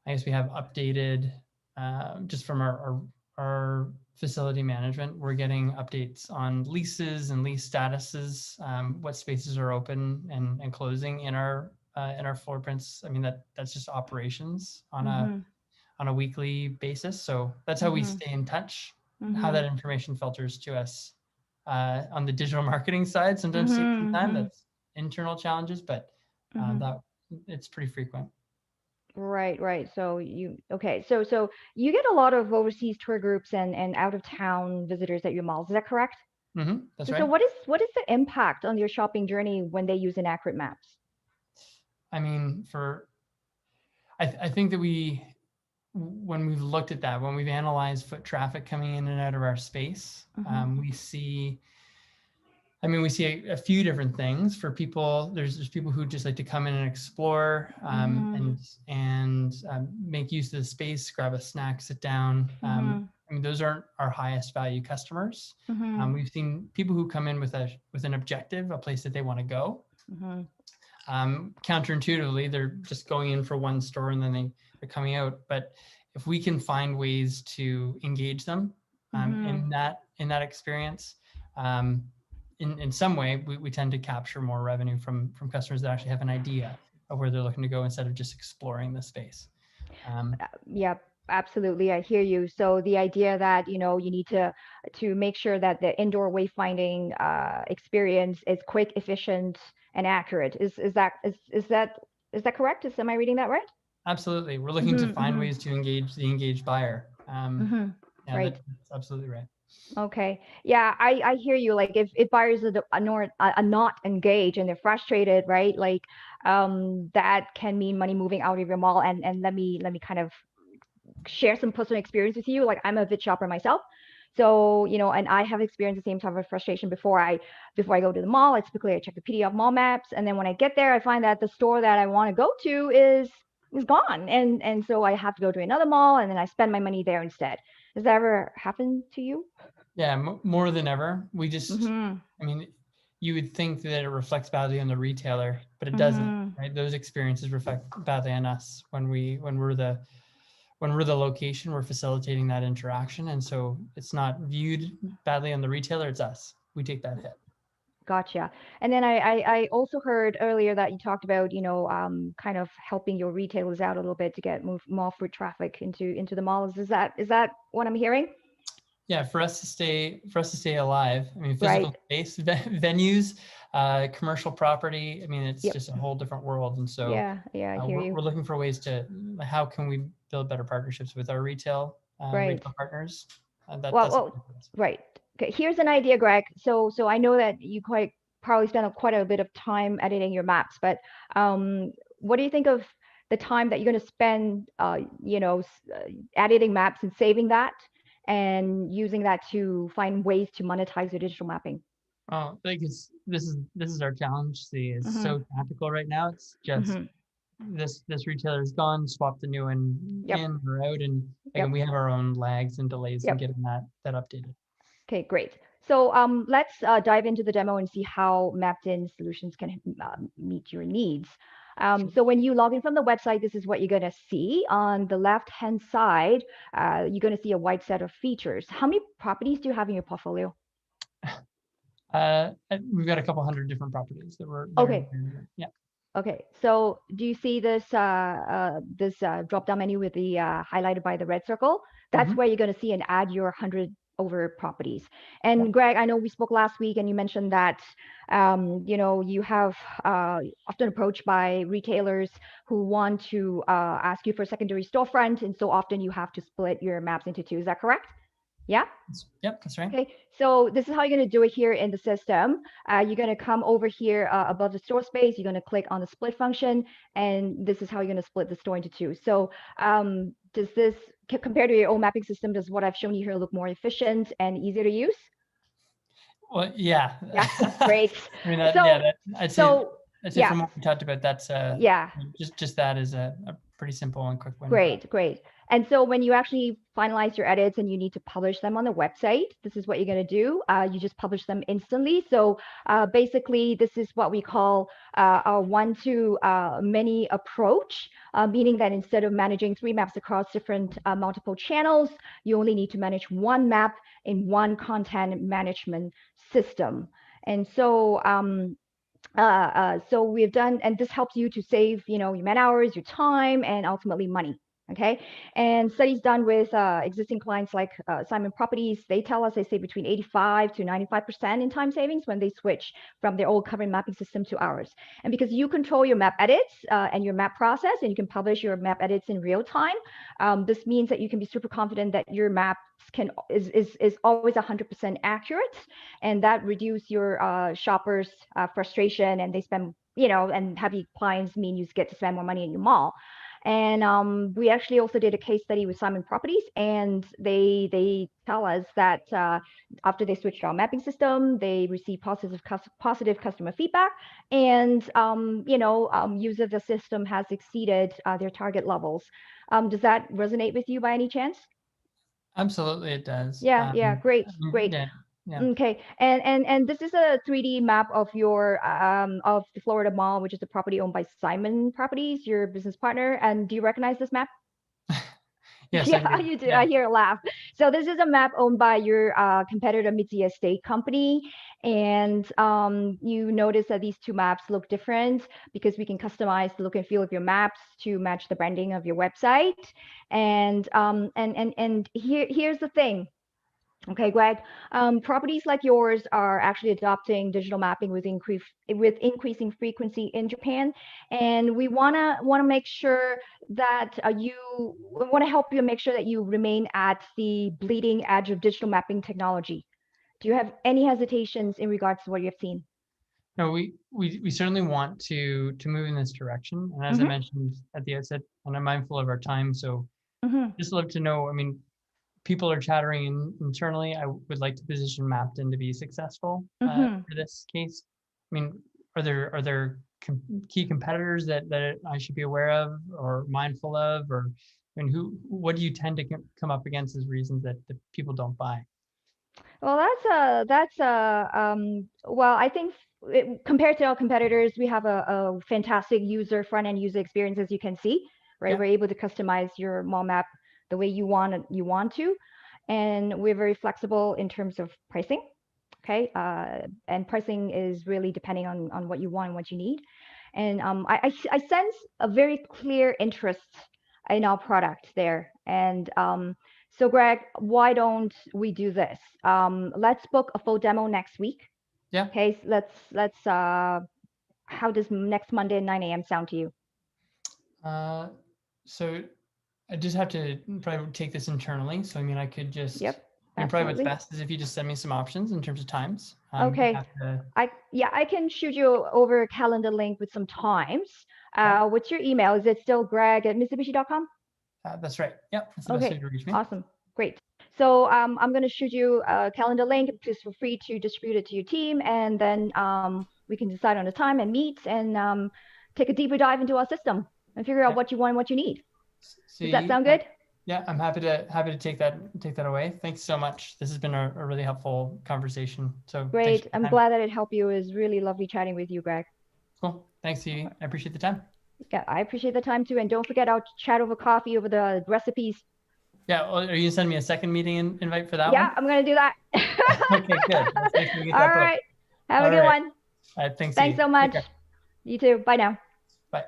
updated just from our facility management. We're getting updates on leases and lease statuses, what spaces are open and closing in our floor prints. I mean, that's just operations on a weekly basis. So that's how we stay in touch. How that information filters to us on the digital marketing side sometimes takes some time. That's internal challenges, but that it's pretty frequent. Right. So so you get a lot of overseas tour groups and out of town visitors at your malls. Is that correct? That's right. So what is the impact on your shopping journey when they use inaccurate maps? I mean, I think that when we've looked at that, when we've analyzed foot traffic coming in and out of our space, we see a few different things for people. There's people who just like to come in and explore and make use of the space, grab a snack, sit down. I mean, those aren't our highest value customers. We've seen people who come in with an objective, a place that they want to go. Counterintuitively, they're just going in for one store and then they're coming out. But if we can find ways to engage them in that experience, in some way, we tend to capture more revenue from customers that actually have an idea of where they're looking to go instead of just exploring the space. Yeah, absolutely. I hear you. So the idea that, you need to make sure that the indoor wayfinding experience is quick, efficient, and accurate. Is that correct? Am I reading that right? Absolutely. We're looking to find ways to engage the engaged buyer. Right. That's absolutely right. Okay. Yeah, I hear you. Like if buyers are not engaged and they're frustrated, right? Like that can mean money moving out of your mall. And let me kind of share some personal experience with you. Like I'm a vid shopper myself. So, and I have experienced the same type of frustration before I go to the mall. I check the PDF mall maps. And then when I get there, I find that the store that I want to go to is gone. And so I have to go to another mall and then I spend my money there instead. Has that ever happened to you? Yeah, more than ever. We just, I mean, you would think that it reflects badly on the retailer, but it doesn't, right? Those experiences reflect badly on us when we're the location, we're facilitating that interaction. And so it's not viewed badly on the retailer, it's us. We take that hit. Gotcha. And then I also heard earlier that you talked about, kind of helping your retailers out a little bit to get more foot traffic into the malls. Is that what I'm hearing? Yeah, for us to stay alive. I mean, physical Right. space, venues, commercial property. I mean, it's Yep. just a whole different world. And so Yeah, I hear you. we're looking for ways to, how can we build better partnerships with our retail partners? Right. Okay, here's an idea, Greg. So I know that you probably spend quite a bit of time editing your maps, but what do you think of the time that you're going to spend, editing maps and saving that and using that to find ways to monetize your digital mapping? Oh, I think this is our challenge. See, it's so tactical right now. It's just this retailer is gone, swap the new one in or out, and we have our own lags and delays in getting that updated. Okay, great. So let's dive into the demo and see how MappedIn solutions can meet your needs. So when you log in from the website, this is what you're going to see. On the left-hand side, you're going to see a wide set of features. How many properties do you have in your portfolio? We've got a couple hundred different properties that we're yeah. Okay, so do you see this drop-down menu with the highlighted by the red circle? That's where you're going to see and add your 100 over properties. And Greg, I know we spoke last week and you mentioned that you have often approached by retailers who want to ask you for a secondary storefront, and so often you have to split your maps into two. Is that correct? Yeah? Yep, that's right. Okay, so this is how you're going to do it here in the system. You're going to come over here above the store space. You're going to click on the split function, and this is how you're going to split the store into two. So does this, compared to your old mapping system, does what I've shown you here look more efficient and easier to use? Well, yeah. Yeah, great. I mean, I'd say from what we talked about, that's just that is a pretty simple and quick one. Great. And so when you actually finalize your edits and you need to publish them on the website, this is what you're going to do. You just publish them instantly. So basically, this is what we call a one-to-many approach, meaning that instead of managing 3 maps across different multiple channels, you only need to manage 1 map in one content management system. And so so we've done, and this helps you to save, your man hours, your time, and ultimately money. Okay, and studies done with existing clients like Simon Properties, they tell us they save between 85 to 95% in time savings when they switch from their old covering mapping system to ours. And because you control your map edits and your map process, and you can publish your map edits in real time, this means that you can be super confident that your maps is always 100% accurate, and that reduce your shoppers' frustration, and they spend, and happy clients mean you get to spend more money in your mall. And we actually also did a case study with Simon Properties, and they tell us that after they switched to our mapping system, they received positive customer feedback, and use of the system has exceeded their target levels. Does that resonate with you by any chance? Absolutely, it does. Yeah, great. Yeah. Okay, and this is a 3D map of your of the Florida Mall, which is a property owned by Simon Properties, your business partner. And do you recognize this map? Yes, yeah, you do. Yeah. I hear a laugh. So this is a map owned by your competitor, Mitzi Estate Company, and you notice that these 2 maps look different because we can customize the look and feel of your maps to match the branding of your website. And here's the thing. Okay, Greg, properties like yours are actually adopting digital mapping with increasing frequency in Japan, and we wanna make sure that we want to help you make sure that you remain at the bleeding edge of digital mapping technology. Do you have any hesitations in regards to what you've seen? No, we certainly want to move in this direction, and as I mentioned at the outset, and I'm mindful of our time, so just love to know. I mean, people are chattering internally. I would like to position MappedIn to be successful for this case. I mean, are there key competitors that I should be aware of or mindful of, or I mean, what do you tend to come up against as reasons that people don't buy? Well, well, I think compared to our competitors, we have a fantastic front-end user experience, as you can see, right? Yeah. We're able to customize your mall map the way you want to, and we're very flexible in terms of pricing. Okay, and pricing is really depending on what you want and what you need. And I sense a very clear interest in our product there. And so Greg, why don't we do this? Let's book a full demo next week. Yeah. Okay, so let's how does next Monday at 9 a.m. sound to you? So I just have to probably take this internally. So I mean, I could just. Yep. I mean, probably what's Absolutely. best is if you just send me some options in terms of times. Okay. I can shoot you over a calendar link with some times. What's your email? Is it still greg@mitsubishi.com? That's right. Yep. That's the best way to reach me. Awesome. Great. So I'm going to shoot you a calendar link. Please feel free to distribute it to your team, and then we can decide on the time and meet and take a deeper dive into our system and figure out what you want and what you need. Does that sound good? Yeah, I'm happy to take that away. Thanks so much. This has been a really helpful conversation. So great. I'm glad that it helped you. It was really lovely chatting with you, Greg. Cool. Thanks, Siewyee. I appreciate the time. Yeah, I appreciate the time too. And don't forget our chat over coffee over the recipes. Yeah, are you gonna send me a second meeting invite for that one? Yeah, I'm gonna do that. Okay, good. Nice to meet All right. Have a good one. All right, thanks. Thanks so much. You too. Bye now. Bye.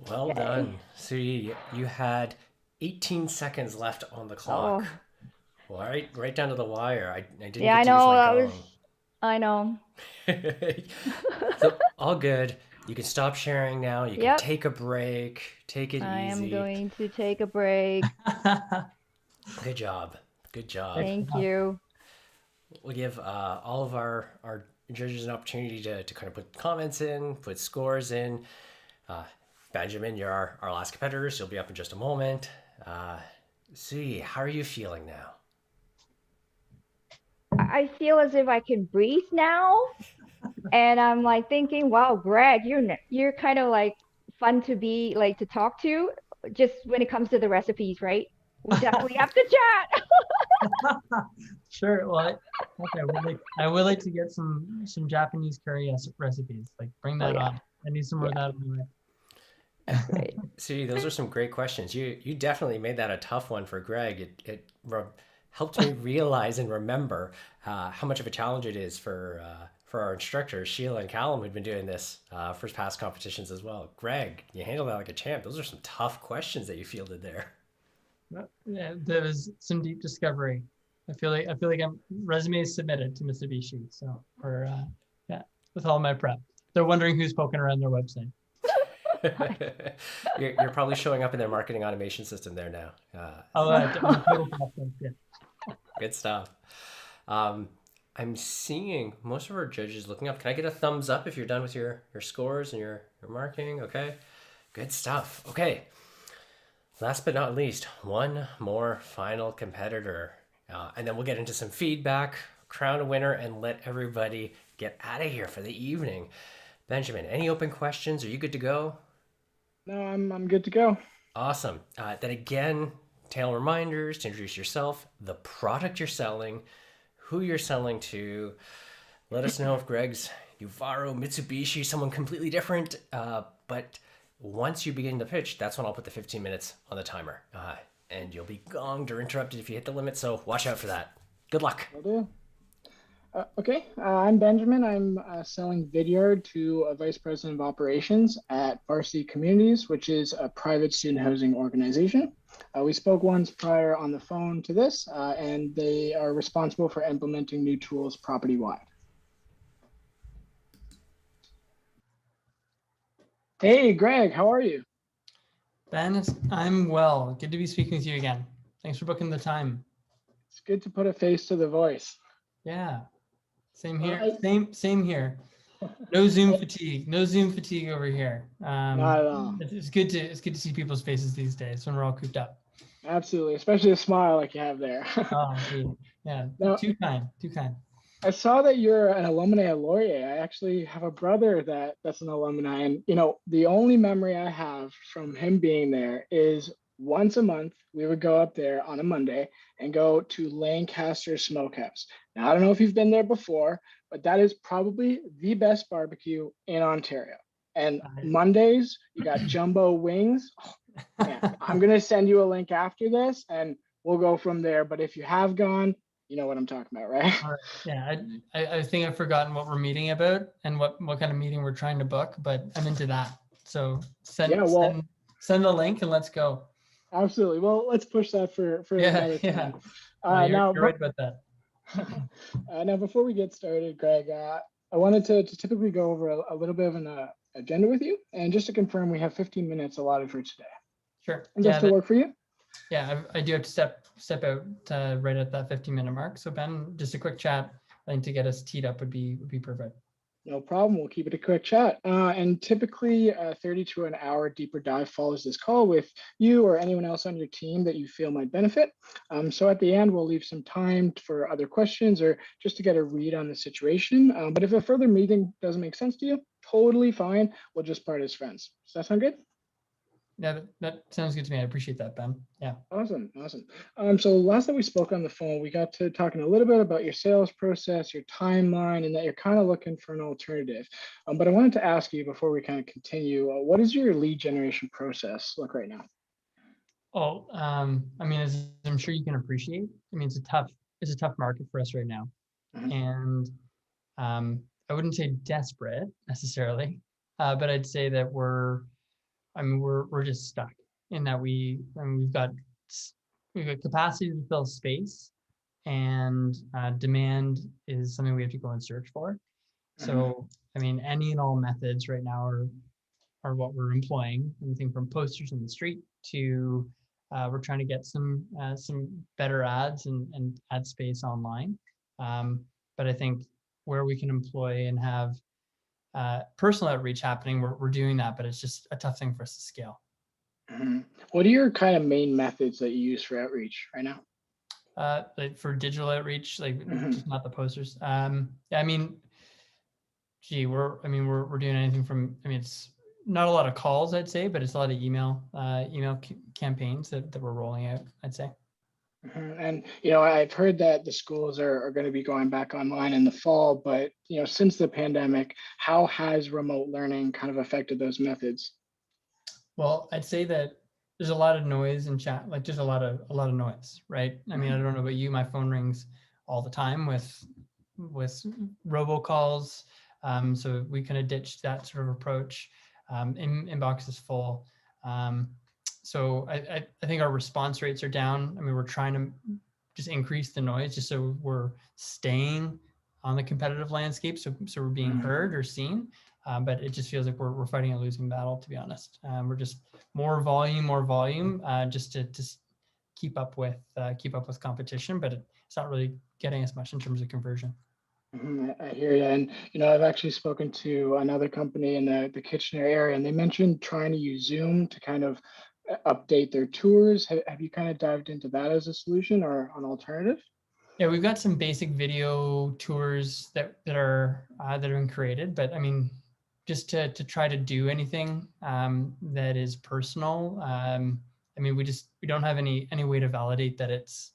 Well done. So you had 18 seconds left on the clock. Well, right down to the wire. I didn't. Yeah, I know. I know. So all good. You can stop sharing now. You can take a break. Take it easy. I am going to take a break. Good job. Good job. Thank you. We'll give all of our judges an opportunity to kind of put comments in, put scores in. Benjamin, you're our last competitor, so you'll be up in just a moment. Siewyee, how are you feeling now? I feel as if I can breathe now. And I'm like thinking, wow, Greg, you're kind of like fun to be like to talk to just when it comes to the recipes, right? We definitely have to chat. Sure. Well, I would like to get some Japanese curry recipes. Like bring that on. I need some more of that in the way. Great. See, those are some great questions. You definitely made that a tough one for Greg. It helped me realize and remember how much of a challenge it is for our instructors, Sheila and Callum, who've been doing this for past competitions as well. Greg, you handled that like a champ. Those are some tough questions that you fielded there. Yeah, there was some deep discovery. I feel like I'm resume submitted to Mitsubishi. So with all my prep, they're wondering who's poking around their website. You're probably showing up in their marketing automation system there now. Good stuff. I'm seeing most of our judges looking up. Can I get a thumbs up if you're done with your scores and your marking? Okay, good stuff. Okay, last but not least, one more final competitor, and then we'll get into some feedback, crown a winner, and let everybody get out of here for the evening. Benjamin, any open questions? Are you good to go? No, I'm good to go. Awesome. Then again, tail reminders to introduce yourself, the product you're selling, who you're selling to. Let us know if Greg's Uvaro, Mitsubishi, someone completely different. But once you begin the pitch, that's when I'll put the 15 minutes on the timer. And you'll be gonged or interrupted if you hit the limit, so watch out for that. Good luck. Will do. Okay, I'm Benjamin. I'm selling Vidyard to a vice president of operations at Varsity Communities, which is a private student housing organization. We spoke once prior on the phone to this, and they are responsible for implementing new tools property-wide. Hey, Greg, how are you? Ben, I'm well. Good to be speaking with you again. Thanks for booking the time. It's good to put a face to the voice. Yeah. Same here. Same here. No Zoom fatigue. No Zoom fatigue over here. Not at all. It's good to see people's faces these days when we're all cooped up. Absolutely, especially a smile like you have there. Oh, dude. Yeah. Now, too kind. I saw that you're an alumni at Laurier. I actually have a brother that's an alumni, and the only memory I have from him being there is once a month we would go up there on a Monday and go to Lancaster Smokehouse. Now, I don't know if you've been there before, but that is probably the best barbecue in Ontario. And Mondays, you got jumbo wings. Oh, man, I'm going to send you a link after this and we'll go from there. But if you have gone, You know what I'm talking about, right? All right. Yeah, I think I've forgotten what we're meeting about and what kind of meeting we're trying to book, but I'm into that. So Yeah, well, send the link and let's go. absolutely. Well, let's push that for another time. You're right about that. Now, before we get started, Greg, I wanted to typically go over a little bit of an agenda with you, and just to confirm, we have 15 minutes allotted for today. Sure. And does that work for you? Yeah, I do have to step out right at that 15-minute mark. So Ben, just a quick chat, I think to get us teed up would be perfect. No problem. We'll keep it a quick chat. And typically 30 to an hour deeper dive follows this call with you or anyone else on your team that you feel might benefit. So at the end, we'll leave some time for other questions or just to get a read on the situation. But if a further meeting doesn't make sense to you, totally fine. We'll just part as friends. Does that sound good? Yeah, that sounds good to me. I appreciate that, Ben. Yeah. Awesome. So last time we spoke on the phone, we got to talking a little bit about your sales process, your timeline, and that you're kind of looking for an alternative. But I wanted to ask you before we kind of continue, what does your lead generation process look right now? Oh, I mean, as I'm sure you can appreciate, I mean, it's a tough market for us right now. And I wouldn't say desperate necessarily, but I'd say that we're just stuck in that we've got capacity to fill space, and demand is something we have to go and search for. So, I mean, any and all methods right now are what we're employing. Anything from posters in the street to we're trying to get some better ads and ad space online. But I think where we can employ and have personal outreach happening, we're doing that, but it's just a tough thing for us to scale. What are your kind of main methods that you use for outreach right now? Like for digital outreach, like just not the posters. Yeah, I mean, gee, we're doing anything from, I mean, it's not a lot of calls, I'd say, but it's a lot of email campaigns that we're rolling out, I'd say. And I've heard that the schools are going to be going back online in the fall, but since the pandemic, how has remote learning kind of affected those methods? Well, I'd say that there's a lot of noise in chat, like just a lot of noise, right? I mean, I don't know about you, my phone rings all the time with robocalls. So we kind of ditched that sort of approach. Inbox is full. So I think our response rates are down. I mean, we're trying to just increase the noise just so we're staying on the competitive landscape. So we're being heard or seen. But it just feels like we're fighting a losing battle, to be honest. We're just more volume, just to keep up with competition, but it's not really getting us much in terms of conversion. I hear you. And, I've actually spoken to another company in the Kitchener area, and they mentioned trying to use Zoom to kind of update their tours. Have you kind of dived into that as a solution or an alternative? Yeah, we've got some basic video tours that are being created, but I mean, just to try to do anything that is personal. I mean, we don't have any way to validate that it's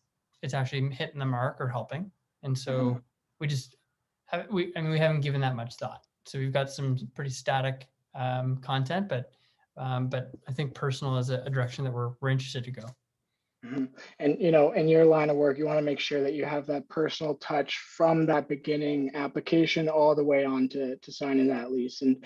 actually hitting the mark or helping, and so we haven't given that much thought. So we've got some pretty static content, but I think personal is a direction that we're interested to go. And in your line of work, you want to make sure that you have that personal touch from that beginning application all the way on to signing that lease. And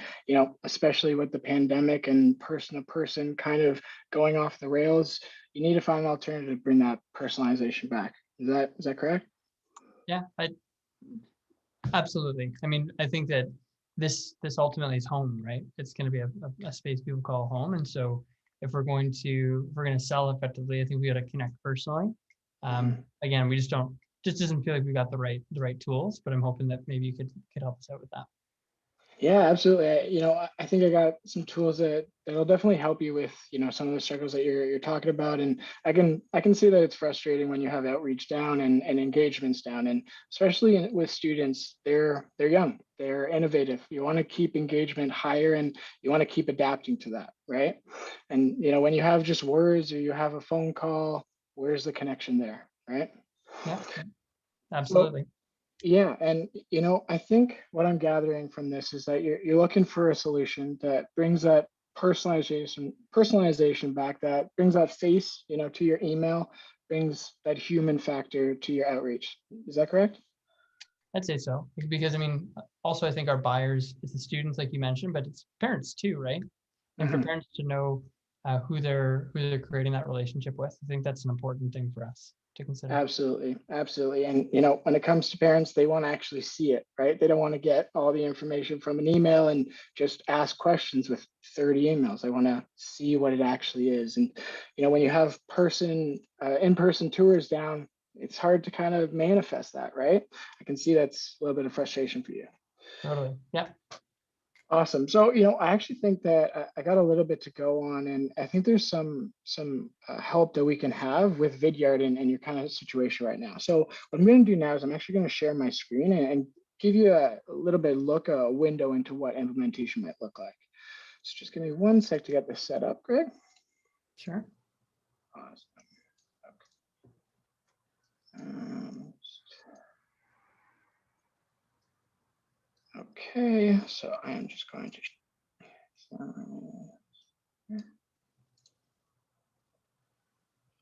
especially with the pandemic and person to person kind of going off the rails, you need to find an alternative to bring that personalization back. Is that correct? Yeah, absolutely. I mean, I think that this ultimately is home, right? It's going to be a space people call home, and so if we're going to sell effectively, I think we got to connect personally. Again, we just doesn't feel like we got the right tools, but I'm hoping that maybe you could help us out with that. Yeah, absolutely. I think I got some tools that'll definitely help you with, some of the struggles that you're talking about. And I can see that it's frustrating when you have outreach down and engagements down, and especially with students, they're young, they're innovative. You want to keep engagement higher and you want to keep adapting to that, right? And when you have just words or you have a phone call, where's the connection there, right? Yeah, absolutely. Yeah, and I think what I'm gathering from this is that you're looking for a solution that brings that personalization back that brings that face, to your email, brings that human factor to your outreach. Is that correct? I'd say so, because I mean, also I think our buyers, it's the students like you mentioned, but it's parents too, right? And for parents to know who they're creating that relationship with, I think that's an important thing for us to consider. Absolutely, absolutely. And when it comes to parents, they want to actually see it, right? They don't want to get all the information from an email and just ask questions with 30 emails. They want to see what it actually is. And when you have in-person tours down, it's hard to kind of manifest that, right? I can see that's a little bit of frustration for you. Totally. Yeah. Awesome. So, I actually think that I got a little bit to go on, and I think there's some help that we can have with Vidyard and your kind of situation right now. So what I'm going to do now is I'm actually going to share my screen and give you a little bit a window into what implementation might look like. So just give me 1 sec to get this set up, Greg. Sure. Awesome. Okay, so I am just going to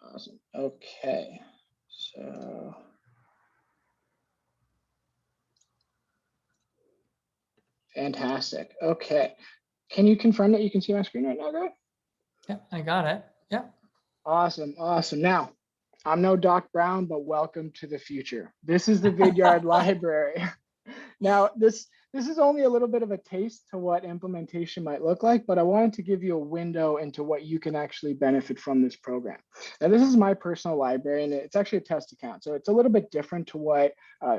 awesome. Okay, so fantastic. Okay, can you confirm that you can see my screen right now, Greg? Yeah, I got it. Yeah. Awesome, awesome. Now, I'm no Doc Brown, but welcome to the future. This is the Vidyard library. Now, this is only a little bit of a taste to what implementation might look like, but I wanted to give you a window into what you can actually benefit from this program. Now, this is my personal library, and it's actually a test account, so it's a little bit different to what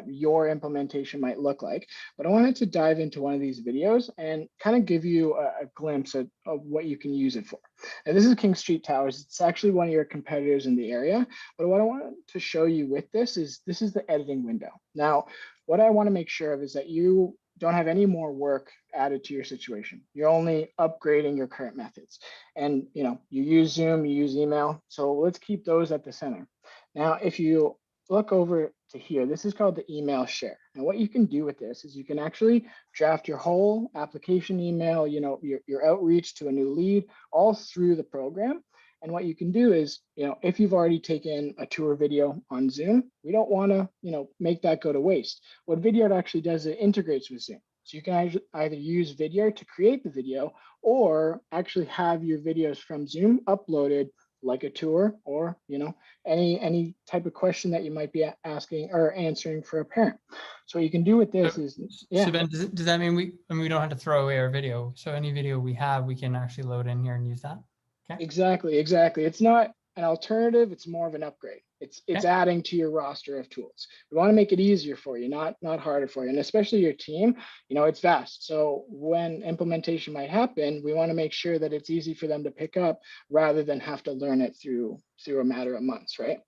your implementation might look like. But I wanted to dive into one of these videos and kind of give you a glimpse of what you can use it for. And this is King Street Towers. It's actually one of your competitors in the area. But what I wanted to show you with this is the editing window. Now, what I want to make sure of is that you don't have any more work added to your situation. You're only upgrading your current methods. And you use Zoom, you use email. So let's keep those at the center. Now, if you look over to here, this is called the email share. And what you can do with this is you can actually draft your whole application email, your outreach to a new lead all through the program. And what you can do is, if you've already taken a tour video on Zoom, we don't want to, make that go to waste. What Vidyard actually does, it integrates with Zoom. So you can either use Vidyard to create the video or actually have your videos from Zoom uploaded like a tour or, any type of question that you might be asking or answering for a parent. So what you can do with this So Ben, does that mean we don't have to throw away our video? So any video we have, we can actually load in here and use that? Okay. Exactly. It's not an alternative, it's more of an upgrade. It's adding to your roster of tools. We want to make it easier for you, not harder for you. And especially your team, it's vast. So when implementation might happen, we want to make sure that it's easy for them to pick up rather than have to learn it through a matter of months, right?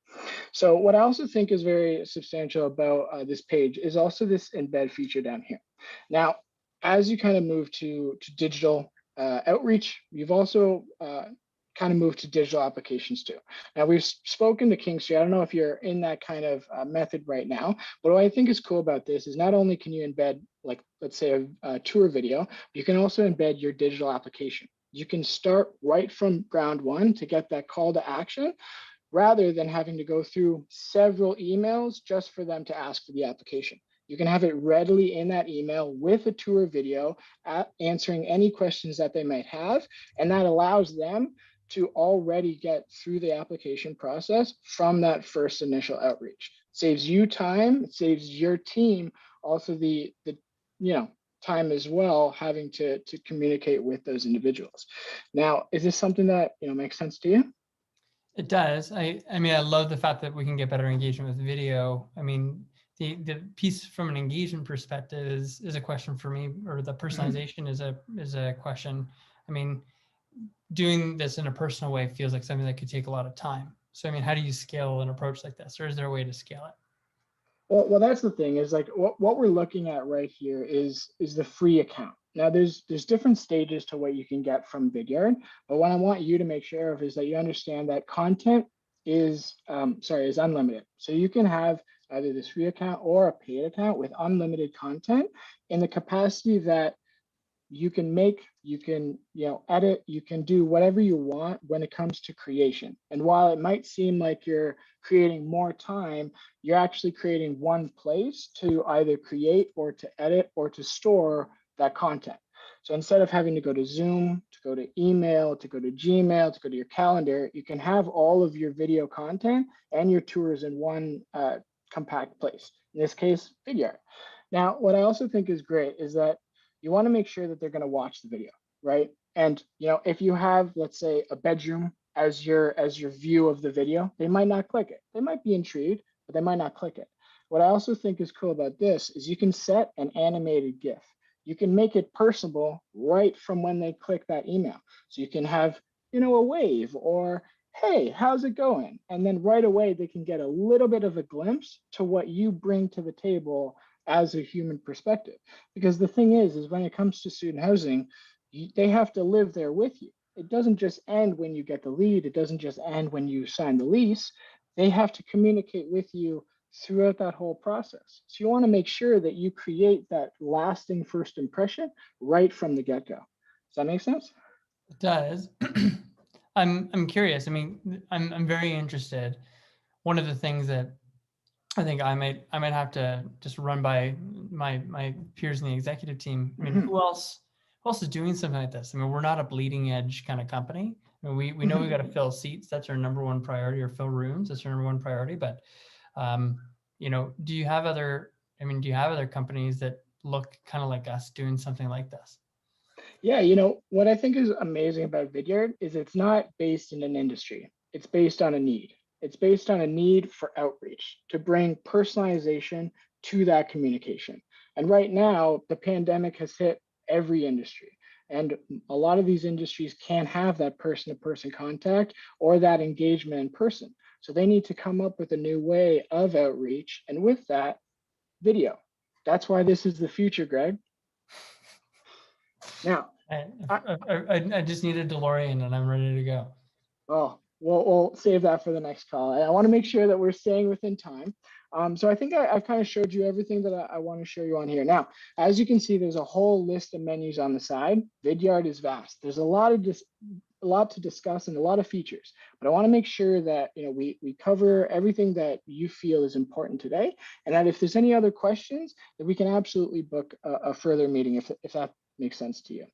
So what I also think is very substantial about this page is also this embed feature down here. Now, as you kind of move to digital outreach, you've also kind of move to digital applications too. Now we've spoken to King Street. I don't know if you're in that kind of method right now, but what I think is cool about this is not only can you embed, like, let's say a tour video, you can also embed your digital application. You can start right from ground one to get that call to action rather than having to go through several emails just for them to ask for the application. You can have it readily in that email with a tour video answering any questions that they might have, and that allows them to already get through the application process from that first initial outreach. Saves you time, it saves your team also the time as well, having to communicate with those individuals. Now, is this something that makes sense to you? It does. I mean, I love the fact that we can get better engagement with video. I mean, the piece from an engagement perspective is a question for me, or the personalization is a question. I mean, doing this in a personal way feels like something that could take a lot of time. So, I mean, how do you scale an approach like this, or is there a way to scale it? Well, that's the thing is, like, what we're looking at right here is the free account. Now, there's different stages to what you can get from Vidyard, but what I want you to make sure of is that you understand that content is unlimited. So you can have either this free account or a paid account with unlimited content in the capacity that you can make, you can, edit, you can do whatever you want when it comes to creation. And while it might seem like you're creating more time, you're actually creating one place to either create or to edit or to store that content. So instead of having to go to Zoom, to go to email, to go to Gmail, to go to your calendar, you can have all of your video content and your tours in one compact place. In this case, Vidyard. Now, what I also think is great is that you want to make sure that they're going to watch the video, right? And if you have, let's say, a bedroom as your view of the video, they might not click it. They might be intrigued, but they might not click it. What I also think is cool about this is you can set an animated GIF. You can make it personable right from when they click that email. So you can have, a wave or, hey, how's it going? And then right away, they can get a little bit of a glimpse to what you bring to the table as a human perspective. Because the thing is when it comes to student housing, they have to live there with you. It doesn't just end when you get the lead. It doesn't just end when you sign the lease. They have to communicate with you throughout that whole process. So you want to make sure that you create that lasting first impression right from the get-go. Does that make sense? It does. I'm curious. I mean, I'm very interested. One of the things that I think I might have to just run by my peers in the executive team. I mean, who else is doing something like this? I mean, we're not a bleeding edge kind of company. I mean, we know we got to fill seats. That's our number one priority, or fill rooms. That's our number one priority. But do you have other companies that look kind of like us doing something like this? Yeah, what I think is amazing about Vidyard is it's not based in an industry. It's based on a need. It's based on a need for outreach, to bring personalization to that communication. And right now, the pandemic has hit every industry. And a lot of these industries can't have that person-to-person contact or that engagement in person. So they need to come up with a new way of outreach. And with that, video. That's why this is the future, Greg. Now, I just need a DeLorean and I'm ready to go. Oh, we'll save that for the next call. I want to make sure that we're staying within time. So I think I've kind of showed you everything that I want to show you on here. Now, as you can see, there's a whole list of menus on the side. Vidyard is vast. There's a lot to discuss and a lot of features, but I want to make sure that we cover everything that you feel is important today, and that if there's any other questions, that we can absolutely book a further meeting if that makes sense to you.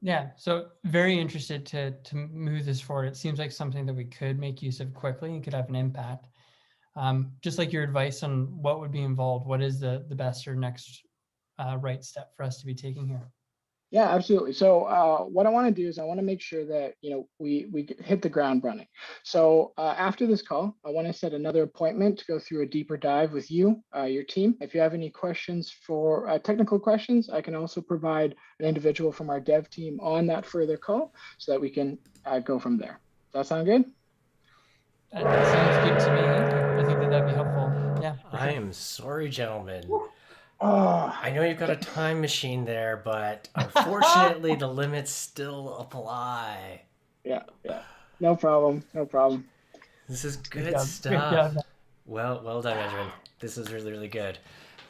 Yeah, so very interested to move this forward. It seems like something that we could make use of quickly and could have an impact. Just like your advice on what would be involved, what is the best or next right step for us to be taking here? Yeah, absolutely. So what I want to do is I want to make sure that we hit the ground running. So after this call, I want to set another appointment to go through a deeper dive with you, your team. If you have any questions for technical questions, I can also provide an individual from our dev team on that further call so that we can go from there. Does that sound good? That sounds good to me. I think that'd be helpful. Yeah. I am sorry, gentlemen. Oh, I know you've got a time machine there, but unfortunately the limits still apply. Yeah. No problem. This is good stuff. Well done, Benjamin. This is really, really good.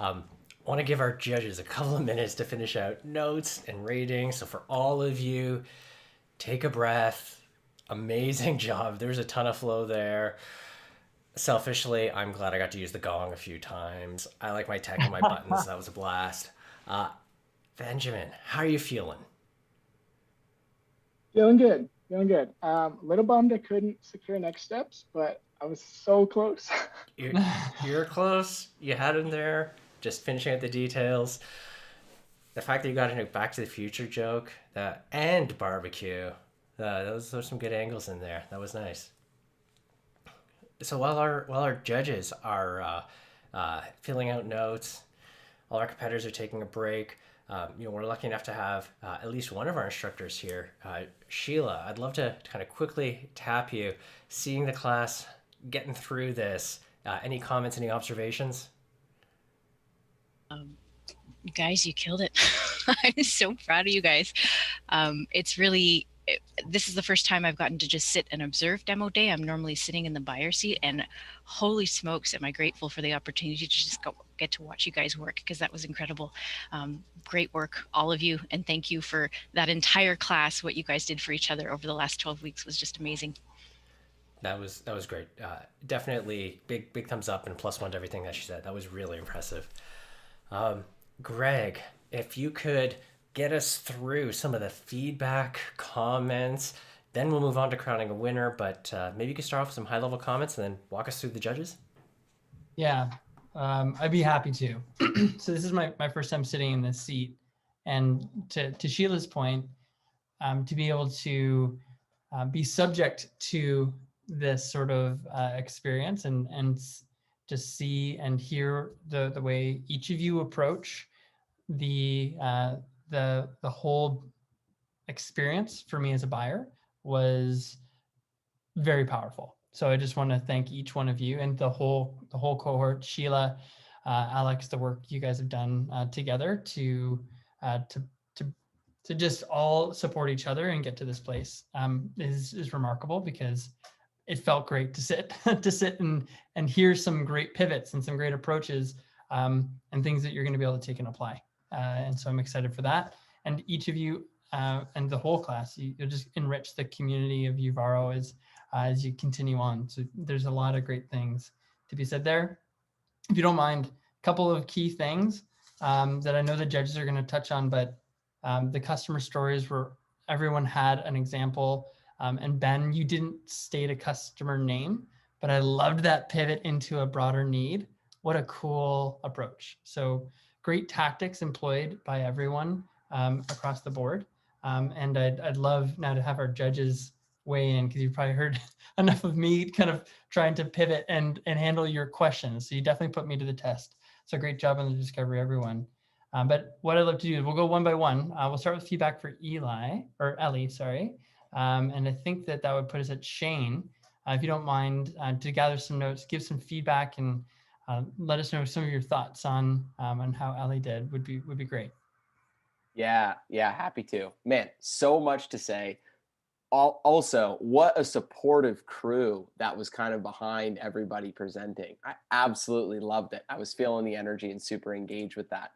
I want to give our judges a couple of minutes to finish out notes and ratings. So for all of you, take a breath. Amazing job. There's a ton of flow there. Selfishly, I'm glad I got to use the gong a few times. I like my tech and my buttons. That was a blast. Benjamin, how are you feeling? Feeling good. Little bummed I couldn't secure next steps, but I was so close. You're close. You had him there. Just finishing out the details. The fact that you got a Back to the Future joke and barbecue. Those are some good angles in there. That was nice. So while our judges are filling out notes, all our competitors are taking a break. We're lucky enough to have at least one of our instructors here, Sheila. I'd love to kind of quickly tap you, seeing the class getting through this. Any comments? Any observations? Guys, you killed it. I'm so proud of you guys. It's really this is the first time I've gotten to just sit and observe demo day. I'm normally sitting in the buyer seat, and holy smokes, am I grateful for the opportunity to just get to watch you guys work, because that was incredible. Great work, all of you, and thank you for that entire class. What you guys did for each other over the last 12 weeks was just amazing. That was great. Definitely big thumbs up and +1 to everything that she said. That was really impressive. Greg, if you could get us through some of the feedback, comments, then we'll move on to crowning a winner. But maybe you could start off with some high-level comments and then walk us through the judges. Yeah, I'd be happy to. So this is my first time sitting in this seat. And to Sheila's point, to be able to be subject to this sort of experience and just see and hear the way each of you approach the whole experience for me as a buyer was very powerful. So I just want to thank each one of you and the whole cohort, Sheila, Alex, the work you guys have done together to just all support each other and get to this place is remarkable, because it felt great to sit and hear some great pivots and some great approaches and things that you're going to be able to take and apply. And so I'm excited for that. And each of you and the whole class, you'll just enrich the community of Uvaro as you continue on. So there's a lot of great things to be said there. If you don't mind, a couple of key things that I know the judges are going to touch on, but the customer stories where everyone had an example. And Ben, you didn't state a customer name, but I loved that pivot into a broader need. What a cool approach. So great tactics employed by everyone across the board. And I'd love now to have our judges weigh in, because you've probably heard enough of me kind of trying to pivot and handle your questions. So you definitely put me to the test. So great job on the discovery, everyone. But what I'd love to do is we'll go one by one. We'll start with feedback for Ellie, sorry. And I think that would put us at Shane. If you don't mind, to gather some notes, give some feedback, and let us know some of your thoughts on how Ellie did would be great. Yeah, happy to. Man, so much to say. Also, what a supportive crew that was kind of behind everybody presenting. I absolutely loved it. I was feeling the energy and super engaged with that.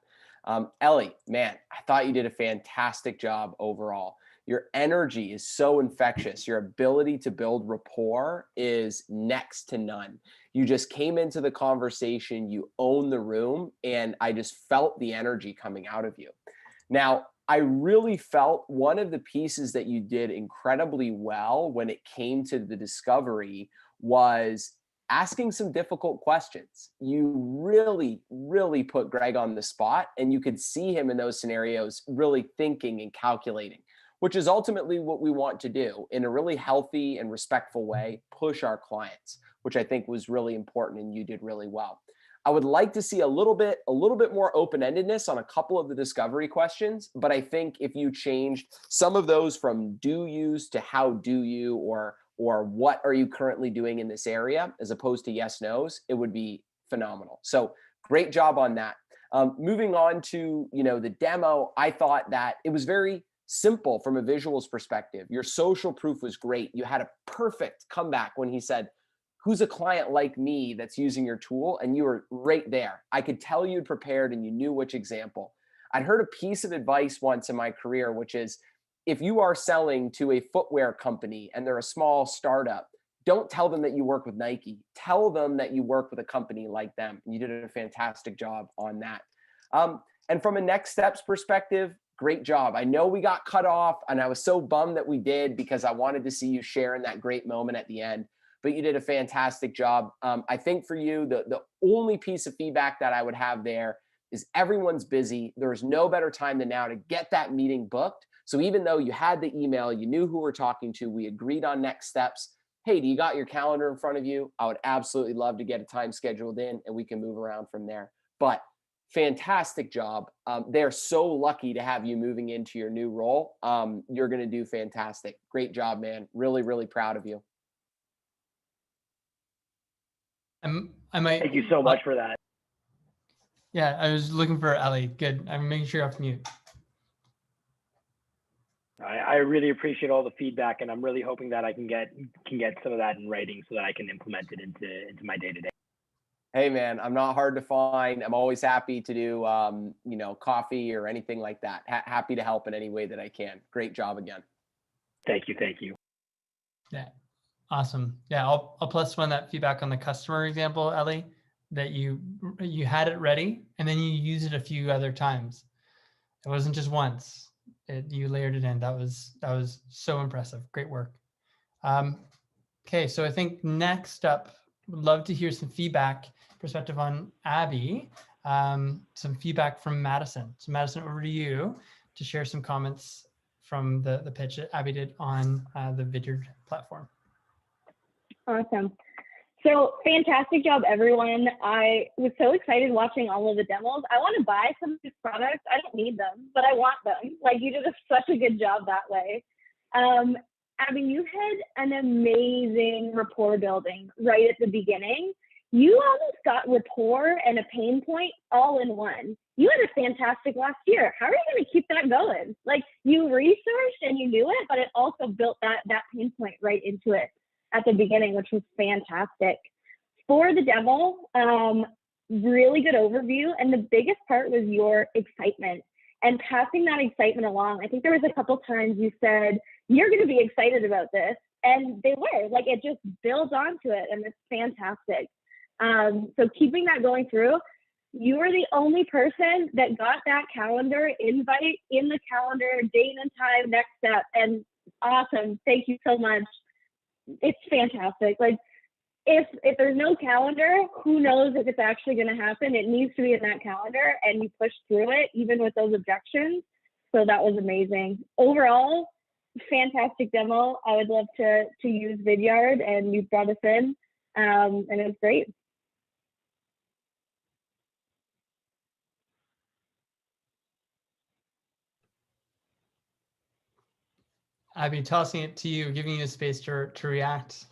Ellie, man, I thought you did a fantastic job overall. Your energy is so infectious. Your ability to build rapport is next to none. You just came into the conversation, you own the room, and I just felt the energy coming out of you. Now, I really felt one of the pieces that you did incredibly well when it came to the discovery was asking some difficult questions. You really, really put Greg on the spot, and you could see him in those scenarios really thinking and calculating, which is ultimately what we want to do in a really healthy and respectful way, push our clients, which I think was really important, and you did really well. I would like to see a little bit more open-endedness on a couple of the discovery questions, but I think if you changed some of those from do yous to how do you, or what are you currently doing in this area, as opposed to yes, no's, it would be phenomenal. So great job on that. Moving on to, the demo, I thought that it was very simple from a visuals perspective. Your social proof was great. You had a perfect comeback when he said, who's a client like me that's using your tool? And you were right there. I could tell you'd prepared and you knew which example. I'd heard a piece of advice once in my career, which is if you are selling to a footwear company and they're a small startup, don't tell them that you work with Nike. Tell them that you work with a company like them. And you did a fantastic job on that. And from a next steps perspective, great job. I know we got cut off, and I was so bummed that we did, because I wanted to see you share in that great moment at the end. But you did a fantastic job. I think for you, the only piece of feedback that I would have there is everyone's busy. There's no better time than now to get that meeting booked. So even though you had the email, you knew who we're talking to, we agreed on next steps. Hey, do you got your calendar in front of you? I would absolutely love to get a time scheduled in, and we can move around from there. But fantastic job. They're so lucky to have you moving into your new role. You're going to do fantastic. Great job, man. Really, really proud of you. I might. Thank you so much for that. Yeah, I was looking for Ellie. Good. I'm making sure you're off mute. I really appreciate all the feedback, and I'm really hoping that I can get some of that in writing so that I can implement it into my day-to-day. Hey man, I'm not hard to find. I'm always happy to do, coffee or anything like that. Happy to help in any way that I can. Great job again. Thank you. Yeah, awesome. Yeah, I'll +1 that feedback on the customer example, Ellie, that you had it ready and then you used it a few other times. It wasn't just once. You layered it in. That was so impressive. Great work. Okay, so I think next up, would love to hear some perspective on Abhi, some feedback from Madison. So Madison, over to you to share some comments from the pitch that Abhi did on the Vidyard platform. Awesome. So fantastic job, everyone. I was so excited watching all of the demos. I want to buy some of these products. I don't need them, but I want them. Like, you did such a good job that way. Abhi, you had an amazing rapport building right at the beginning. You almost got rapport and a pain point all in one. You had a fantastic last year. How are you going to keep that going? Like, you researched and you knew it, but it also built that pain point right into it at the beginning, which was fantastic. For the demo, really good overview. And the biggest part was your excitement and passing that excitement along. I think there was a couple times you said, you're going to be excited about this. And they were. Like, it just builds onto it, and it's fantastic. So keeping that going through, you were the only person that got that calendar invite in the calendar, date and time, next step. And awesome. Thank you so much. It's fantastic. Like, if there's no calendar, who knows if it's actually going to happen? It needs to be in that calendar, and you push through it, even with those objections. So that was amazing. Overall, fantastic demo. I would love to use Vidyard, and you brought us in, and it was great. Abhi, tossing it to you, giving you a space to react.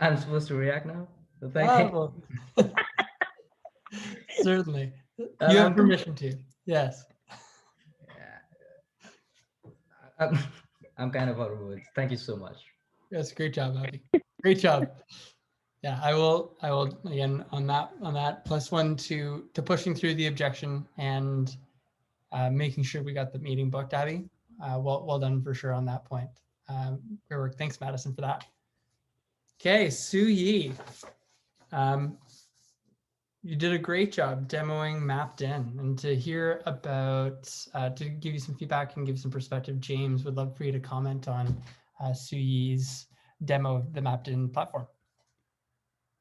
I'm supposed to react now? So thank you. Well, certainly. You have permission to. Yes. I'm kind of out of words. Thank you so much. Yes, great job, Abhi. Great job. Yeah, I will again on that +1 to pushing through the objection and making sure we got the meeting booked, Abhi. Well done for sure on that point. Great work. Thanks, Madison, for that. Okay, Siewyee. You did a great job demoing MappedIn, and to hear about, to give you some feedback and give some perspective, James, would love for you to comment on Siewyee demo of the MappedIn platform.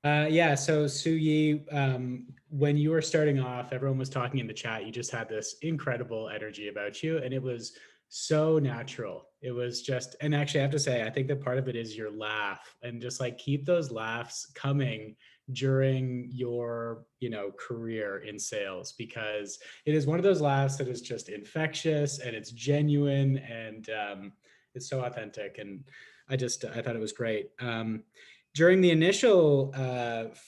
Yeah, so Siewyee, when you were starting off, everyone was talking in the chat. You just had this incredible energy about you, and it was so natural. It was just, and actually I have to say, I think that part of it is your laugh, and just like keep those laughs coming during your, career in sales, because it is one of those laughs that is just infectious and it's genuine, and it's so authentic. And I thought it was great. During the initial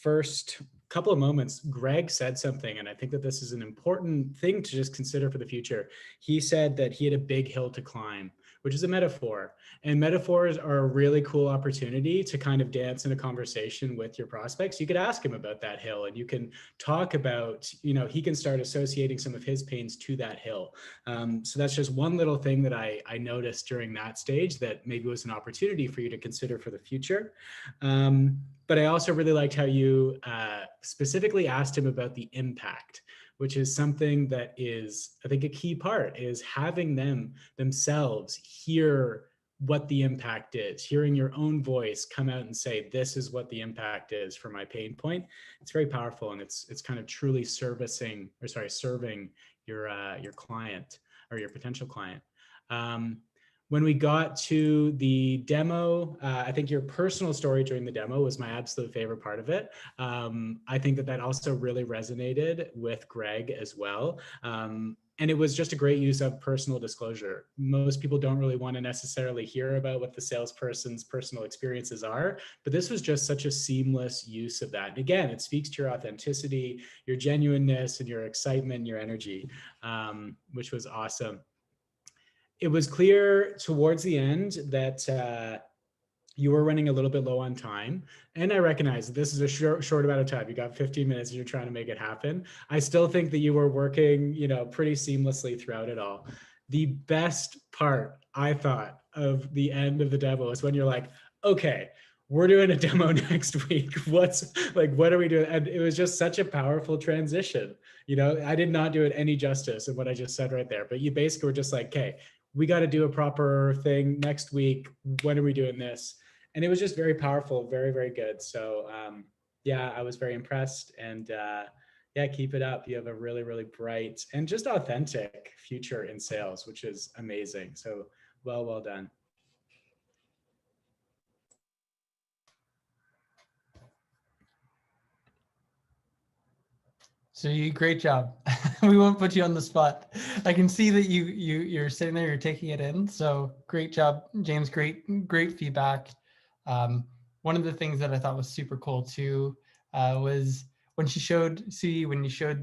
first couple of moments, Greg said something, and I think that this is an important thing to just consider for the future. He said that he had a big hill to climb, which is a metaphor. And metaphors are a really cool opportunity to kind of dance in a conversation with your prospects. You could ask him about that hill, and you can talk about, he can start associating some of his pains to that hill. So that's just one little thing that I noticed during that stage that maybe was an opportunity for you to consider for the future. But I also really liked how you specifically asked him about the impact, which is something that is, I think, a key part, is having them themselves hear what the impact is, hearing your own voice come out and say, this is what the impact is for my pain point. It's very powerful, and it's kind of truly serving your client or your potential client. When we got to the demo, I think your personal story during the demo was my absolute favorite part of it. I think that also really resonated with Greg as well. And it was just a great use of personal disclosure. Most people don't really want to necessarily hear about what the salesperson's personal experiences are, but this was just such a seamless use of that. And again, it speaks to your authenticity, your genuineness, and your excitement, and your energy, which was awesome. it was clear towards the end that you were running a little bit low on time. And I recognize this is a short amount of time. You got 15 minutes and you're trying to make it happen. I still think that you were working, pretty seamlessly throughout it all. The best part, I thought, of the end of the demo is when you're like, okay, we're doing a demo next week. What are we doing? And it was just such a powerful transition. I did not do it any justice in what I just said right there, but you basically were just like, okay, we got to do a proper thing next week. When are we doing this? And it was just very powerful, very, very good. So yeah, I was very impressed, and yeah, keep it up. You have a really, really bright and just authentic future in sales, which is amazing. So well done. So great job. We won't put you on the spot. I can see that you're sitting there, you're taking it in. So great job, James. Great feedback. One of the things that I thought was super cool too was when you showed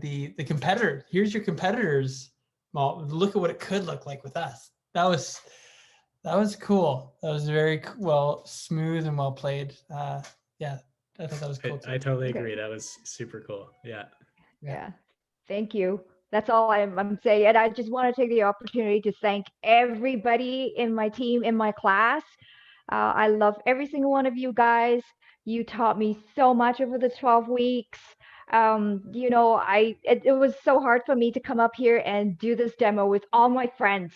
the competitor. Here's your competitors. Well, look at what it could look like with us. That was cool. That was very well, smooth and well played. Yeah, I thought that was cool too. I totally agree. That was super cool. Yeah. Thank you. That's all I'm saying. And I just want to take the opportunity to thank everybody in my team, in my class. I love every single one of you guys. You taught me so much over the 12 weeks. It was so hard for me to come up here and do this demo with all my friends.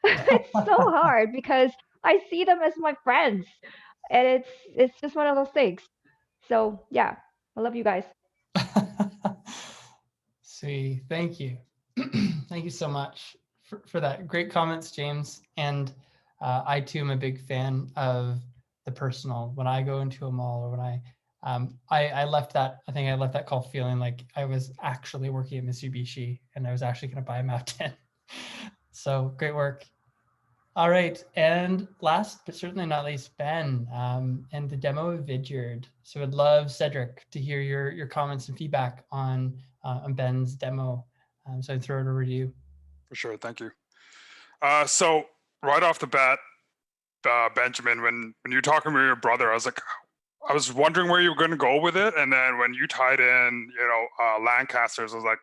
It's so hard because I see them as my friends, and it's just one of those things. So yeah, I love you guys. See, thank you. Thank you so much for that. Great comments, James. And I too am a big fan of the personal. When I go into a mall, or when I left that call feeling like I was actually working at Mitsubishi and I was actually going to buy a MappedIn. So great work. All right, and last but certainly not least, Ben, and the demo of Vidyard. So I'd love, Cedric, to hear your comments and feedback on Ben's demo. So I'd throw it over to you. For sure, thank you. So right off the bat, Benjamin, when you were talking with your brother, I was wondering where you were going to go with it, and then when you tied in, Lancasters, I was like,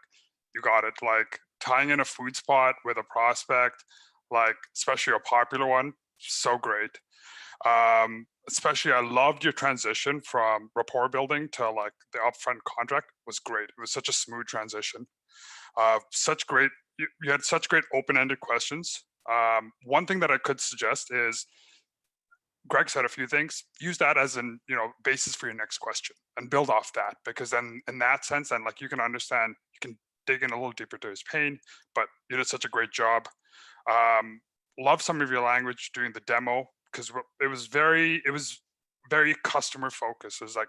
you got it. Like tying in a food spot with a prospect, like especially a popular one, so great. Especially I loved your transition from rapport building to like the upfront contract was great. It was such a smooth transition. You had such great open-ended questions. One thing that I could suggest is, Greg said a few things, use that as an basis for your next question and build off that, because then in that sense, then like you can understand, you can dig in a little deeper to his pain, but you did such a great job. Love some of your language during the demo, because it was very customer focused. It was like,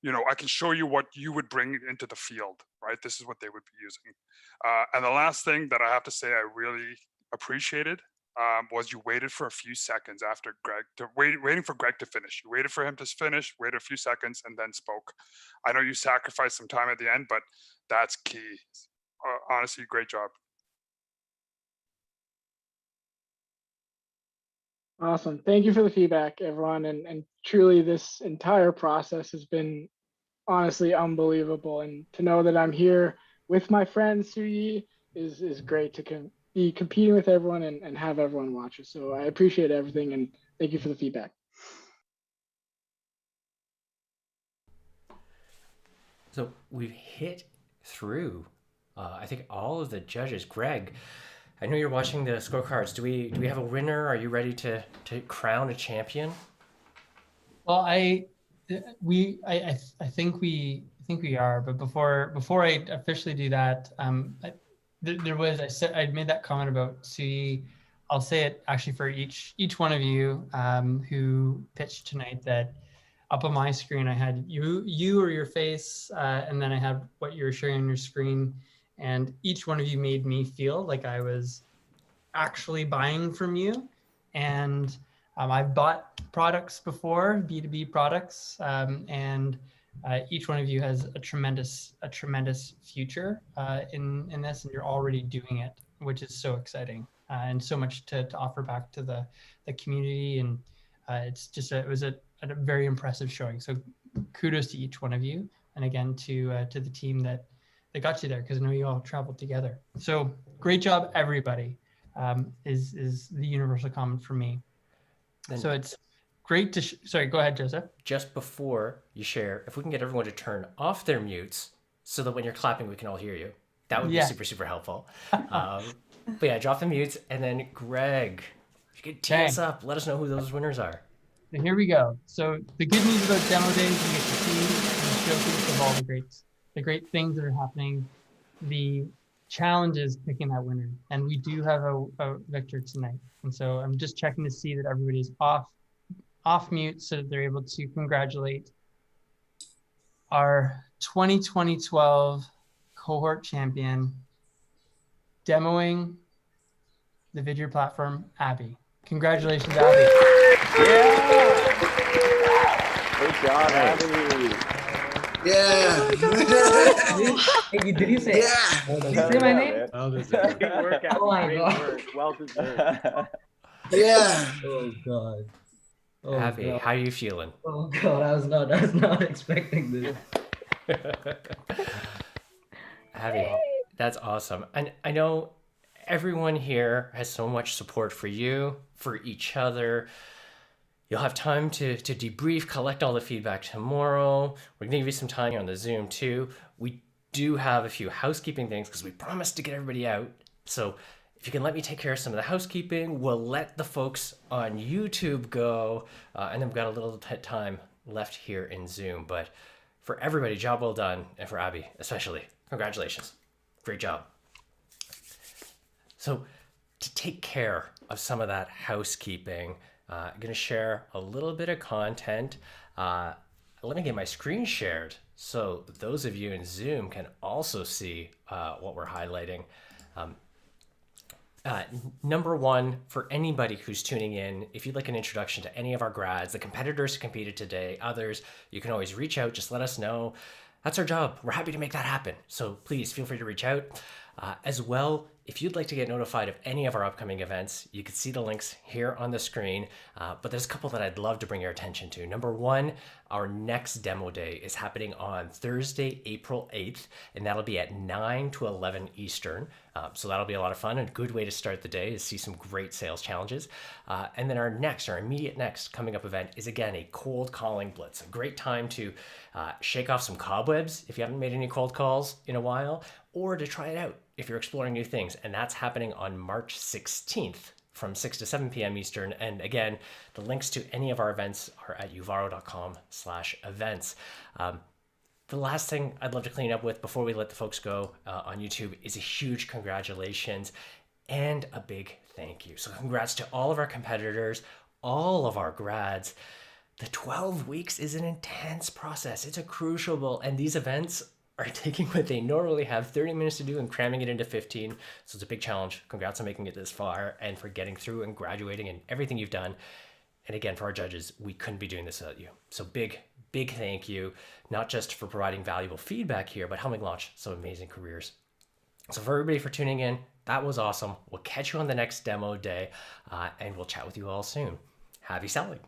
I can show you what you would bring into the field, right? This is what they would be using. And the last thing that I have to say I really appreciated was you waited for a few seconds after waiting for Greg to finish. You waited for him to finish, waited a few seconds, and then spoke. I know you sacrificed some time at the end, but that's key. Honestly, great job. Awesome. Thank you for the feedback, everyone. And truly, this entire process has been honestly unbelievable. And to know that I'm here with my friend Siewyee is great to be competing with everyone and have everyone watch us. So I appreciate everything, and thank you for the feedback. So we've hit through, I think, all of the judges. Greg, I know you're watching the scorecards. Do we have a winner? Are you ready to crown a champion? Well, I think we are, but before I officially do that, I'd made that comment about Siewyee. I'll say it actually for each one of you who pitched tonight, that up on my screen I had you or your face, and then I had what you were showing on your screen. And each one of you made me feel like I was actually buying from you. And I've bought products before, B2B products, and each one of you has a tremendous future in this, and you're already doing it, which is so exciting. and so much to offer back to the community. And it was a very impressive showing. So kudos to each one of you. And again, to the team that got you there, because I know you all traveled together. So great job, everybody, is the universal comment for me. So it's great to, sorry, go ahead, Joseph. Just before you share, if we can get everyone to turn off their mutes so that when you're clapping, we can all hear you. That would be super, super helpful. But yeah, drop the mutes. And then Greg, if you could tee us up, let us know who those winners are. So here we go. So the good news about demo days, you get to see and showcase of all the great things that are happening. The challenge is picking that winner. And we do have a victor tonight. And so I'm just checking to see that everybody's off mute so that they're able to congratulate our 2012 cohort champion, demoing the Vidyard platform, Abhi. Congratulations, Abhi. Yeah. Good job, Abhi. Yeah. Hey, did you say? Yeah. Did you say my name? Well deserved. Great work, Abhi. Oh my Great God. work. Well deserved. Yeah. Oh God. Oh, Abhi, God. how are you feeling? Oh God, I was not expecting this. Abhi, that's awesome. And I know everyone here has so much support for you, for each other. You'll have time to debrief, collect all the feedback tomorrow. We're going to give you some time on the Zoom too. We do have a few housekeeping things because we promised to get everybody out. So if you can let me take care of some of the housekeeping, we'll let the folks on YouTube go. And then we've got a little time left here in Zoom. But for everybody, job well done. And for Abhi, especially, congratulations. Great job. So to take care of some of that housekeeping, I'm going to share a little bit of content. Let me get my screen shared so those of you in Zoom can also see what we're highlighting. Number one, for anybody who's tuning in, if you'd like an introduction to any of our grads, the competitors who competed today, others, you can always reach out. Just let us know. That's our job. We're happy to make that happen. So please feel free to reach out. As well, if you'd like to get notified of any of our upcoming events, you can see the links here on the screen, but there's a couple that I'd love to bring your attention to. Number one, our next demo day is happening on Thursday, April 8th, and that'll be at 9 to 11 Eastern. So that'll be a lot of fun and a good way to start the day is see some great sales challenges. And then our immediate next coming up event is again a cold calling blitz. A great time to shake off some cobwebs if you haven't made any cold calls in a while, or to try it out if you're exploring new things. And that's happening on March 16th from 6 to 7 p.m. Eastern. And again, the links to any of our events are at uvaro.com/events. The last thing I'd love to clean up with before we let the folks go on YouTube is a huge congratulations and a big thank you. So congrats to all of our competitors, all of our grads. The 12 weeks is an intense process. It's a crucible, and these events are taking what they normally have 30 minutes to do and cramming it into 15. So it's a big challenge. Congrats on making it this far and for getting through and graduating and everything you've done. And again, for our judges, we couldn't be doing this without you. So big thank you, not just for providing valuable feedback here, but helping launch some amazing careers. So for everybody for tuning in, that was awesome. We'll catch you on the next demo day and we'll chat with you all soon. Happy selling.